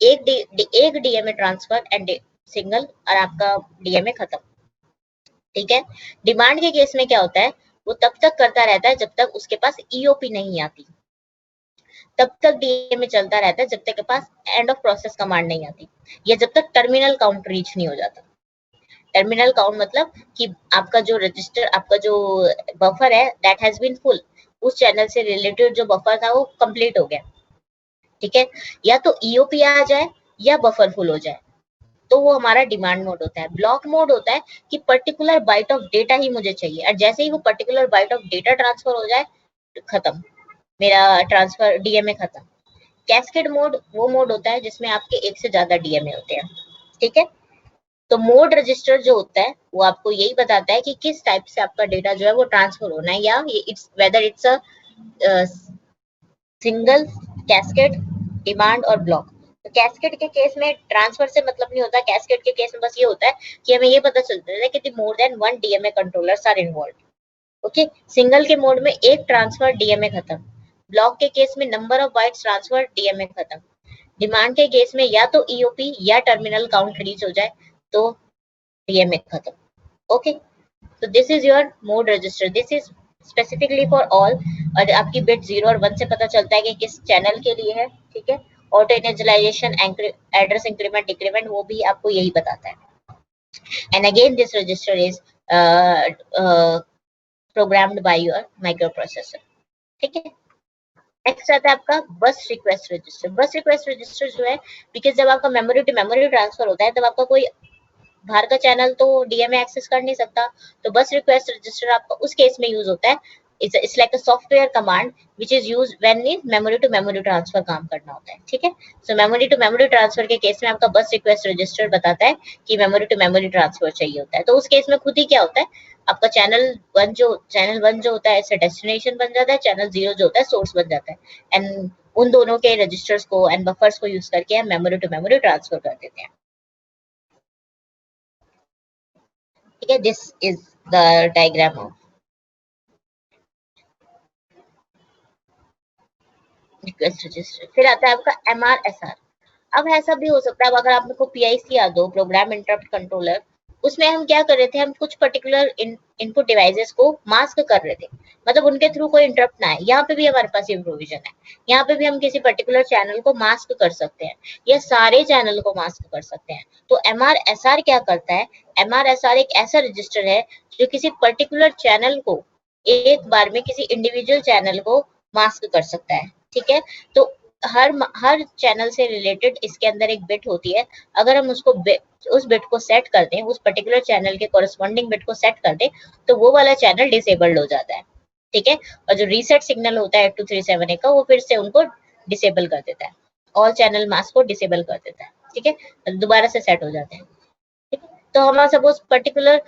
एक डीएमए ट्रांसफर एंड सिंगल और आपका डीएमए खत्म। ठीक है, डिमांड के केस में क्या होता है? वो तब तक करता रहता है जब तक उसके पास ईओपी नहीं आती, तब तक डीएमए चलता रहता है जब तक के पास एंड ऑफ प्रोसेस कमांड नहीं आती, या जब तक टर्मिनल काउंट रीच नहीं हो जाता। टर्मिनल काउंट मतलब कि आपका जो रजिस्टर, आपका जो बफर है दैट हैज बीन फुल, उस चैनल से रिलेटेड जो बफर था वो कंप्लीट हो गया। ठीक है, या तो ईओपी आ जाए या बफर फुल हो जाए, तो वो हमारा डिमांड मोड होता है। ब्लॉक मोड होता है कि पर्टिकुलर बाइट ऑफ डेटा ही मुझे चाहिए, और जैसे ही वो particular byte of data transfer हो जाए तो खत्म, मेरा ट्रांसफर डीएमए खत्म। कैस्केड मोड वो मोड होता है जिसमें आपके एक से ज्यादा डीएमए होते हैं। ठीक है, तो मोड रजिस्टर जो होता है वो आपको यही बताता है कि किस टाइप से आपका डेटा जो है वो ट्रांसफर होना है, या it's whether it's a single, cascade, demand और ब्लॉक। तो कैस्केड के केस में ट्रांसफर से मतलब नहीं होता। कैस्केड के केस में बस ये होता है कि हमें ये पता चलता है कि more than 1 DMA controllers are involved. Okay, single के मोड में एक ट्रांसफर डीएमए खत्म। ब्लॉक के केस में number of bytes transfer DMA खत्म। डिमांड के केस में या तो ईओपी या टर्मिनल काउंट रीच हो जाए तो डीएमए खत्म। ओके, तो this is your mode register, this is specifically for all. और आपकी बिट 0 और 1 से पता चलता है कि किस चैनल के लिए है। ठीक है, auto initialization, address increment decrement वो भी आपको यही बताता है। and again this register is uh, uh, programmed by your microprocessor. ठीक है, नेक्स्ट आता है आपका बस रिक्वेस्ट रजिस्टर। बस रिक्वेस्ट रजिस्टर जो है, बिकॉज जब आपका मेमोरी टू मेमोरी ट्रांसफर होता है तब आपका कोई बाहर का चैनल तो डीएमए एक्सेस कर नहीं सकता, तो बस रिक्वेस्ट रजिस्टर आपका उस केस में यूज होता है। It's like a software command which is use when in memory to memory transfer काम करना होता है। ठीक है, so memory to memory transfer के केस में आपका बस रिक्वेस्ट रजिस्टर बताता है कि मेमोरी टू मेमोरी ट्रांसफर चाहिए होता है। तो उस केस में खुद ही क्या होता है, आपका चैनल वन जो होता है ऐसे डेस्टिनेशन बन जाता है, चैनल 0 जो होता है सोर्स बन जाता है, एंड उन दोनों के रजिस्टर्स को एंड बफर्स को यूज करके हम मेमोरी टू मेमोरी ट्रांसफर कर देते हैं। ठीक है, this is the diagram of request register. फिर आता है आपका MRSR। अब ऐसा भी हो सकता है, अब अगर आप मेरे को PIC याद हो, प्रोग्राम इंटरप्ट कंट्रोलर, उसमें हम क्या कर रहे थे, हम कुछ पर्टिकुलर इनपुट डिवाइसेस को मास्क कर रहे थे, मतलब उनके थ्रू कोई इंटरप्ट ना आए। यहाँ पे भी हमारे पास ये प्रोविजन है, यहाँ पे भी हम किसी पर्टिकुलर चैनल को मास्क कर सकते हैं या सारे चैनल को मास्क कर सकते हैं। तो MRSR क्या करता है, MRSR एक ऐसा रजिस्टर है जो किसी पर्टिकुलर चैनल को एक बार में किसी इंडिविजुअल चैनल को मास्क कर सकता है। ठीक है, तो हर चैनल से रिलेटेड इसके अंदर एक बिट होती है। अगर हम उस बिट को सेट कर दें, उस पर्टिकुलर चैनल के कॉरेस्पॉन्डिंग बिट को सेट कर दें, तो वो वाला चैनल डिसेबल्ड हो जाता है। ठीक है, और जो रीसेट सिग्नल होता है 8237A का, वो फिर से उनको डिसेबल कर देता है, ऑल चैनल मास्क को डिसेबल कर देता है। ठीक है, दोबारा से सेट हो जाते हैं। तो हमारा suppose particular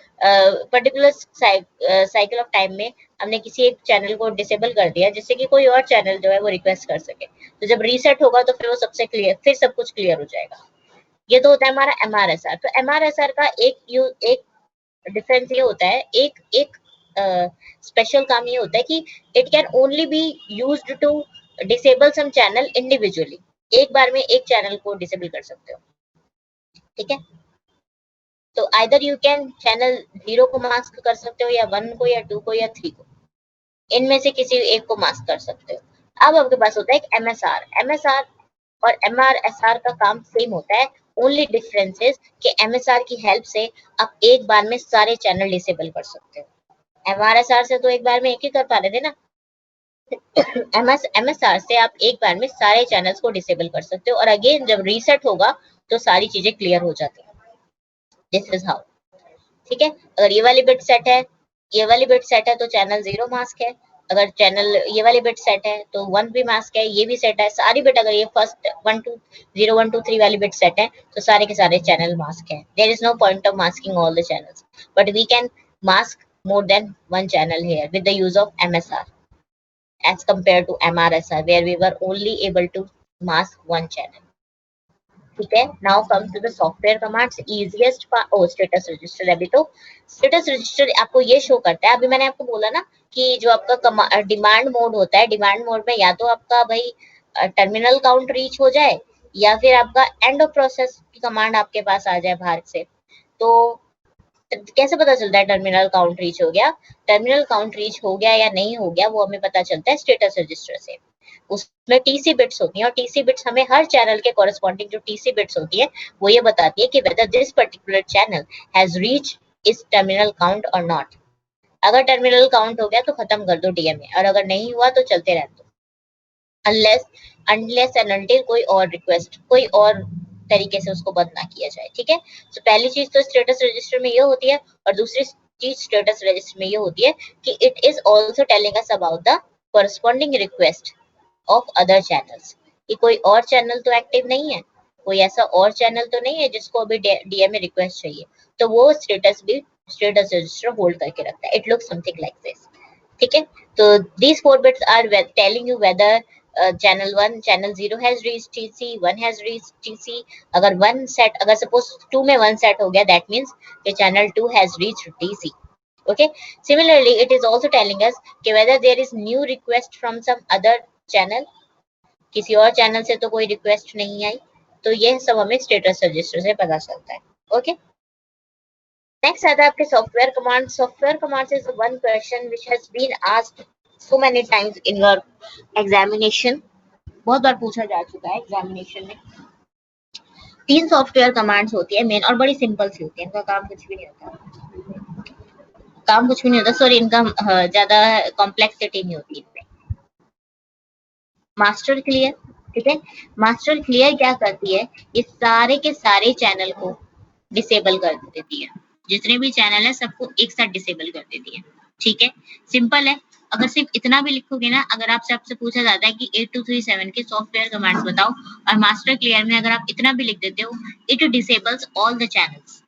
cycle of time में हमने किसी एक चैनल को डिसेबल कर दिया, जिससे कि कोई और चैनल जो है वो रिक्वेस्ट कर सके, तो जब रीसेट होगा तो फिर वो सबसे क्लियर, फिर सब कुछ क्लियर हो जाएगा। ये तो होता है हमारा MRSR। तो MRSR का एक डिफरेंस ये होता है, एक एक स्पेशल काम ये होता है कि it can only be used to disable some channel individually. एक बार में एक चैनल को डिसेबल कर सकते हो। ठीक है, तो आइदर यू कैन चैनल 0 को मास्क कर सकते हो, या 1 को, या 2 को, या 3 को, इनमें से किसी एक को मास्क कर सकते हो। अब आपके पास होता है एक MSR और MRSR का काम सेम होता है। ओनली डिफरेंस इज कि MSR की हेल्प से आप एक बार में सारे चैनल डिसेबल कर सकते हो। MRSR से तो एक बार में एक ही कर पा रहे थे ना। MSR से आप एक बार में सारे चैनल्स को डिसेबल कर सकते हो, और अगेन जब रीसेट होगा तो सारी चीजें क्लियर हो जाती है। This is how. ठीक है, अगर ये वाली बिट सेट है, ये वाली बिट सेट है, तो चैनल 0 मास्क है। अगर चैनल ये वाली बिट सेट है तो 1 भी मास्क है, ये भी सेट है, सारी बिट अगर ये फर्स्ट 1 2 0 1 2 3 वाली बिट सेट है तो सारे के सारे चैनल मास्क है। There is no point of masking all the channels, but we can mask more than one channel here with the use of MSR as compared to MRSR where we were only able to mask one channel. ठीक है, now come to the software commands. Easiest status register. अभी तो status register आपको ये show करता है, अभी मैंने आपको बोला ना कि जो आपका डिमांड मोड होता है, डिमांड मोड में या तो आपका भाई टर्मिनल काउंट रीच हो जाए, या फिर आपका एंड ऑफ प्रोसेस की कमांड आपके पास आ जाए बाहर से। तो कैसे पता चलता है टर्मिनल काउंट रीच हो गया? टर्मिनल काउंट रीच हो गया या नहीं हो गया वो हमें पता चलता है स्टेटस रजिस्टर से। उसमें टीसी बिट्स होती हैं, और टीसी बिट्स हमें हर चैनल के कॉरेस्पॉन्डिंग जो टीसी बिट्स होती है वो ये बताती है कि whether this particular channel has reach इस टर्मिनल काउंट और नॉट। अगर टर्मिनल काउंट हो गया तो खत्म कर दो डीएमए, और अगर नहीं हुआ तो चलते रहने दो, अनलेस एंड अनटिल कोई और तरीके से उसको बंद ना किया जाए। ठीक है, तो पहली चीज तो स्टेटस रजिस्टर में ये होती है, और दूसरी चीज स्टेटस रजिस्टर में ये होती है कि it is also telling us about the corresponding request of other channels, कि कोई और चैनल तो एक्टिव नहीं है, कोई ऐसा और चैनल तो नहीं है जिसको अभी डीएमए रिक्वेस्ट चाहिए, तो वो स्टेटस रजिस्टर होल्ड करके रखता है। It looks something like this. ठीक है, तो these 4 bits are telling you whether channel 1 channel 0 has reached TC, 1 has reached TC। अगर 1 सेट, अगर सपोज 2 में 1 सेट हो गया, that means कि channel 2 has reached TC। okay, similarly it is also telling us कि whether there is new request from some other channel, किसी और channel से तो कोई रिक्वेस्ट नहीं आई, तो यह सब हमें स्टेटस रजिस्टर से पता चलता है। ओके, नेक्स्ट आता है आपके software command. Software command is one question which has been asked so many times in your examination। बहुत बार पूछा जा चुका है एग्जामिनेशन में 3 सॉफ्टवेयर कमांड्स होती है मेन और बड़ी सिंपल सी होती है, इनका काम कुछ भी नहीं होता, सॉरी इनका ज्यादा कॉम्प्लेक्सिटी नहीं होती इनमें। मास्टर क्लियर, ठीक है। मास्टर क्लियर क्या करती है, ये सारे के सारे चैनल को डिसेबल कर देती है, जितने भी चैनल है सबको एक साथ डिसेबल कर देती है, ठीक है। सिंपल है, अगर सिर्फ इतना भी लिखोगे ना, अगर आपसे पूछा जाता है कि 8237 के सॉफ्टवेयर कमांड्स बताओ, और मास्टर क्लियर में अगर आप इतना भी लिख देते हो, it disables all the channels,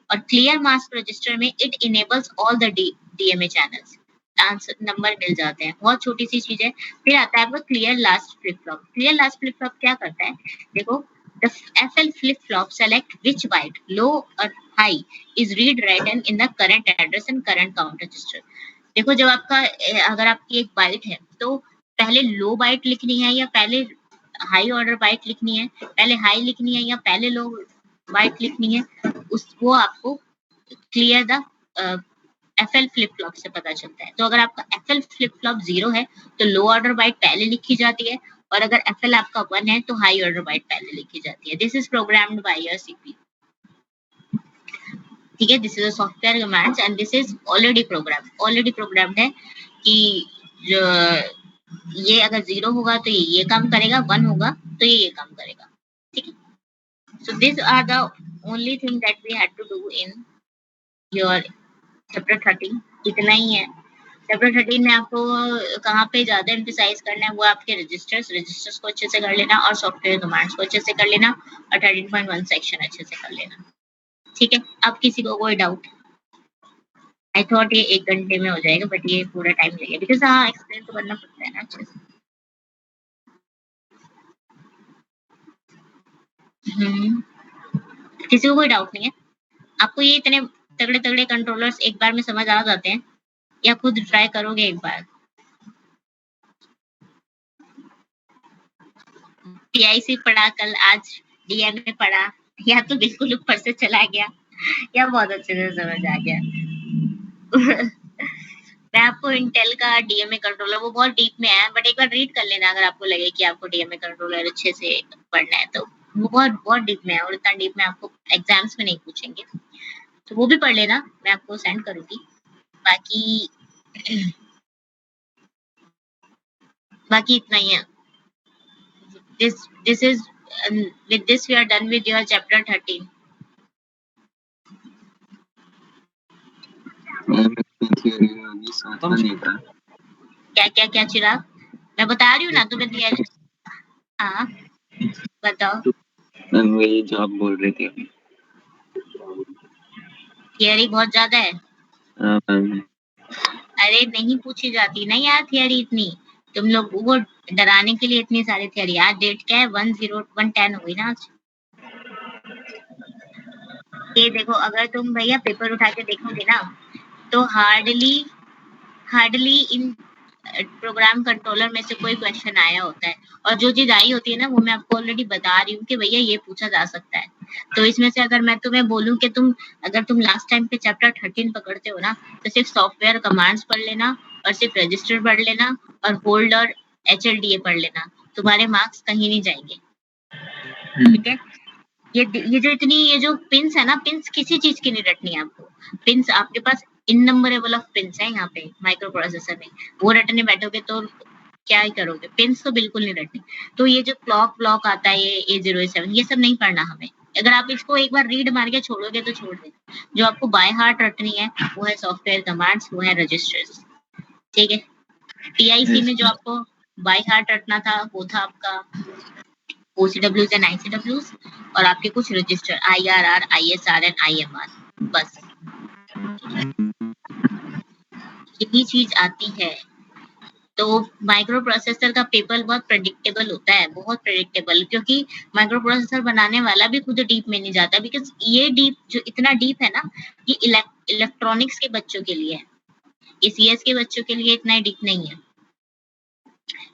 और क्लियर मास्क रजिस्टर में it enables all the DMA channels, answer number मिल जाते हैं, बहुत छोटी सी चीज है। फिर आता है आपका clear last flip flop. Clear last flip flop क्या करता है, देखो, the FL flip flop select which byte low or high is read written in the current address and current count register। देखो जब आपका अगर आपकी एक बाइट है तो पहले लो बाइट लिखनी है या पहले हाई ऑर्डर बाइट लिखनी है, पहले हाई लिखनी है या पहले लो बाइट लिखनी है, उसको आपको clear the FL flip flop से पता चलता है। तो अगर आपका FL फ्लिप फ्लॉप 0 है तो लो ऑर्डर बाइट पहले लिखी जाती है, और अगर FL आपका 1 है तो हाई ऑर्डर बाइट पहले लिखी जाती है। This is programmed by your CPU, ठीक है। This is a software commands and this is already programmed है कि जो ये अगर 0 होगा तो ये काम करेगा, 1 होगा तो ये काम करेगा, ठीक है। So this are the only thing that we had to do in your chapter 13, इतना ही है। चैप्टर 13 में आपको कहाँ पे ज्यादा एम्फसाइज करना है, वो आपके रजिस्टर्स को अच्छे से कर लेना और सॉफ्टवेयर कमांड्स को अच्छे से कर लेना और 13.1 सेक्शन अच्छे से कर लेना, ठीक है। अब किसी को कोई डाउट? आई थॉट ये 1 घंटे में हो जाएगा, बट ये पूरा टाइम लगेगा, बिकॉज हाँ एक्सप्लेन तो करना पड़ता है ना अच्छे से। किसी को कोई डाउट नहीं है? आपको ये इतने तगड़े तगड़े कंट्रोलर्स एक बार में समझ आ जाते हैं या खुद ट्राई करोगे एक बार? पीआईसी पढ़ा कल, आज डीएमए पढ़ा, या तो बिल्कुल ऊपर से चला गया या बहुत अच्छे से समझ आ गया। मैं आपको इंटेल का डीएमए कंट्रोलर, वो बहुत डीप में है, बट एक बार रीड कर लेना अगर आपको लगे कि आपको डीएमए कंट्रोलर अच्छे से पढ़ना है तो। वो बहुत बहुत डीप में है और इतना डीप में आपको एग्जाम्स में नहीं पूछेंगे, तो वो भी पढ़ लेना, मैं आपको सेंड करूंगी। बाकी इतना ही है। This is with this we are done with your chapter 13. क्या चिराग? मैं बता रही हूँ ना तुम्हें थियरी। हाँ बताओ। मैम वही जो आप बोल रही थी, थियरी बहुत ज्यादा है। अरे नहीं पूछी जाती ना यार थियरी इतनी, तुम लोग वो डराने के लिए इतनी सारी थियरी। आज डेट क्या है? 10/10 हुई ना आज। ये देखो, अगर तुम भैया पेपर उठा के देखोगे ना तो हार्डली इन प्रोग्राम कंट्रोलर में से कोई क्वेश्चन आया होता है, और जो चीज आई होती है ना वो मैं आपको ऑलरेडी बता रही हूँ कि भैया ये पूछा जा सकता है। तो इसमें से अगर मैं तुम्हें बोलूँ कि अगर तुम लास्ट टाइम पे चैप्टर 13 पकड़ते हो ना तो सिर्फ सॉफ्टवेयर कमांड्स पढ़ लेना और सिर्फ रजिस्टर पढ़ लेना और होल्ड और HLDA पढ़ लेना, तुम्हारे मार्क्स कहीं नहीं जाएंगे, ठीक है। ये जो पिंस है ना, पिंस किसी चीज की नहीं रटनी है आपको। पिंस आपके पास इननंबरेबल ऑफ पिंस है यहाँ पे माइक्रो प्रोसेसर में, वो रटने बैठोगे तो क्या ही करोगे, पिंस तो बिल्कुल नहीं रटनी। तो ये जो क्लॉक आता है ये A0A7 ये सब नहीं पढ़ना हमें। अगर आप इसको एक बार रीड मार के छोड़ोगे तो छोड़ देना। जो आपको बाय हार्ट रटनी है वो है सॉफ्टवेयर कमांड्स, वो है रजिस्टर्स, ठीक है। PIC में जो आपको बाय हार्ट रटना था वो था आपका OCWs एंड ICWs और आपके कुछ register IRR, ISR and IMR, बस यही चीज आती है। तो माइक्रो प्रोसेसर का पेपर बहुत प्रेडिक्टेबल होता है, बहुत प्रेडिक्टेबल, क्योंकि माइक्रो प्रोसेसर बनाने वाला भी खुद डीप में नहीं जाता, बिकॉज ये डीप जो इतना डीप है ना ये इलेक्ट्रॉनिक्स के बच्चों के लिए है, ये CS के बच्चों के लिए इतना डीप नहीं है।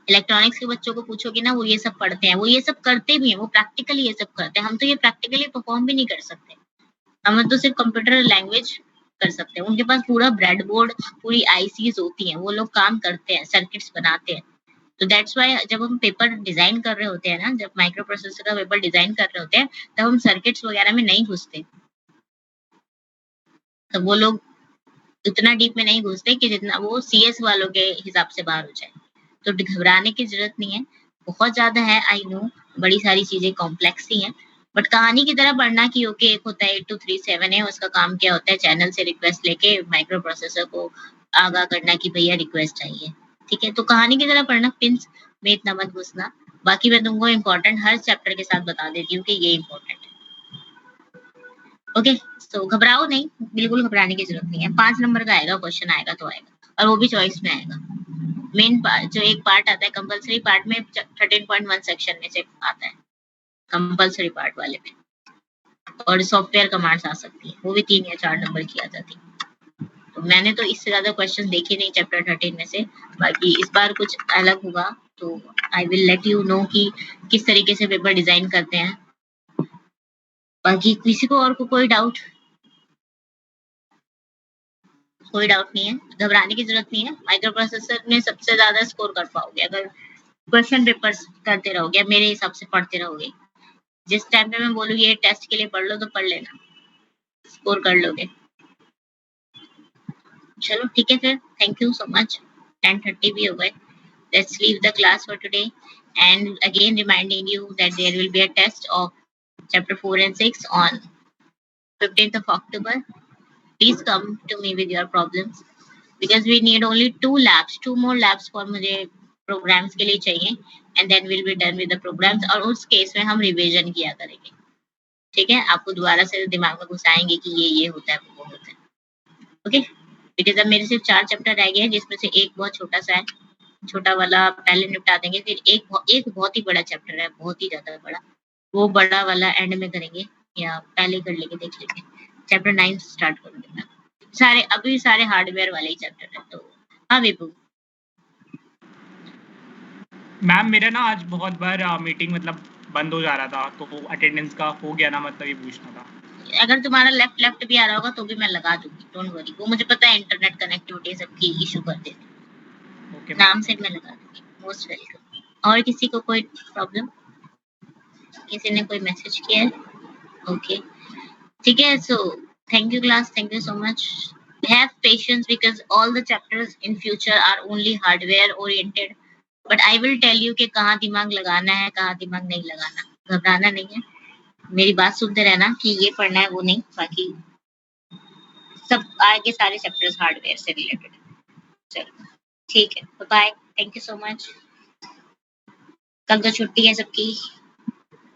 इलेक्ट्रॉनिक्स के बच्चों को पूछोगे ना वो ये सब पढ़ते हैं, वो ये सब करते भी हैं, वो प्रैक्टिकली ये सब करते हैं। हम तो ये प्रैक्टिकली परफॉर्म भी नहीं कर सकते, हम तो सिर्फ कंप्यूटर लैंग्वेज कर सकते हैं। उनके पास पूरा ब्रेड बोर्ड, पूरी ICs होती हैं, वो लोग काम करते हैं, सर्किट्स बनाते हैं। तो दैट्स व्हाई जब हम पेपर डिजाइन कर रहे होते हैं ना, जब माइक्रो प्रोसेसर का पेपर डिजाइन कर रहे होते हैं, तब हम सर्किट्स वगैरह में नहीं घुसते। तो वो लोग उतना डीप में नहीं घुसते कि जितना वो सीएस वालों के हिसाब से बाहर हो जाए। तो घबराने की जरूरत नहीं है, बहुत ज्यादा है, आई नो, बड़ी सारी चीजें कॉम्प्लेक्स ही हैं, बट कहानी की तरह पढ़ना कि ओके एक होता है 8237 है, उसका काम क्या होता है, चैनल से रिक्वेस्ट लेके माइक्रो प्रोसेसर को आगाह करना कि भैया रिक्वेस्ट चाहिए, ठीक है। तो कहानी की तरह पढ़ना, पिंस में इतना मत घुसना। बाकी मैं तुमको इम्पोर्टेंट हर चैप्टर के साथ बता देती हूँ कि ये इम्पोर्टेंट है। ओके, तो घबराओ नहीं, बिल्कुल घबराने की जरूरत नहीं है। 5 नंबर का आएगा, क्वेश्चन आएगा तो आएगा, और वो भी चॉइस में आएगा। मेन पार्ट जो एक पार्ट आता है कंपलसरी पार्ट में 13.1 सेक्शन में से आता है, कंपलसरी पार्ट वाले में, और सॉफ्टवेयर कमांड्स आ सकती है, वो भी 3 या 4 नंबर की आ जाती है। तो मैंने तो इससे ज्यादा क्वेश्चन देखे नहीं चैप्टर 13 में से, बाकी इस बार कुछ अलग होगा तो I will let you know कि किस तरीके से पेपर डिजाइन करते हैं। बाकी किसी को और को कोई डाउट नहीं है, घबराने की जरूरत नहीं है। माइक्रो प्रोसेसर में सबसे ज्यादा स्कोर कर पाओगे अगर क्वेश्चन पेपर्स करते रहोगे, मेरे हिसाब से पढ़ते रहोगे। जिस टाइम पे मैं बोलूँगी ये टेस्ट के लिए पढ़ लो तो पढ़ लेना, स्कोर कर लोगे। चलो ठीक है फिर, थैंक यू सो मच। 10:30 भी हो गए, let's leave the class for today, and again reminding you that there will be a test of chapter 4 and 6 on 15th of October. Please come to me with your problems because we need only 2 more labs for मुझे programs के लिए चाहिए, and then we'll be done with the programs, और उस case में हम revision किया करेंगे, ठीक है। आपको दोबारा से दिमाग में घुसाएंगे कि ये होता है, वो होता है, ओके। बिकॉज अब मेरे सिर्फ 4 चैप्टर रह गए हैं, जिसमें से एक बहुत छोटा सा है, छोटा वाला पहले निपटा देंगे, फिर एक बहुत ही बड़ा चैप्टर है, बहुत ही ज्यादा बड़ा, वो बड़ा वाला एंड में करेंगे या पहले कर लेंगे, देख लेंगे। चैप्टर 9 स्टार्ट करूंगी मैं। अभी सारे हार्डवेयर वाले ही चैप्टर है। तो हाँ विभू। मैम मेरा ना आज बहुत बार मीटिंग मतलब बंद हो जा रहा था, तो अटेंडेंस का हो गया ना, मतलब ये पूछना था। अगर तुम्हारा लेफ्ट भी आ रहा होगा तो भी मैं लगा दूंगी, डोंट वरी। वो मुझे पता है इंटरनेट कनेक्टिविटी सबकी इशू करते थे। ओके नाम से मैं लगा दूंगी, मोस्ट वेलकम। और किसी को कोई प्रॉब्लम, किसी ने कोई मैसेज किया है? ओके ठीक है। सो thank you class, thank you so much. Have patience because all the chapters in future are only hardware oriented, but I will tell you कि कहाँ दिमाग लगाना है, कहाँ दिमाग नहीं लगाना। घबराना नहीं है, मेरी बात सुनते रहना कि ये पढ़ना है वो नहीं, बाकी सब आगे सारे चैप्टर्स हार्डवेयर से रिलेटेड। चलो ठीक है, bye, thank you so much. कल तो छुट्टी है सबकी,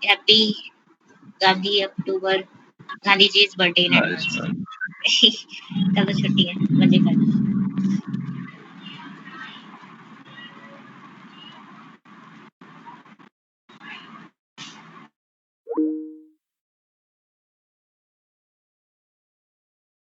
happy Gandhi October, Gandhi ji is birthday in advance. कल तो छुट्टी है, मजे करना।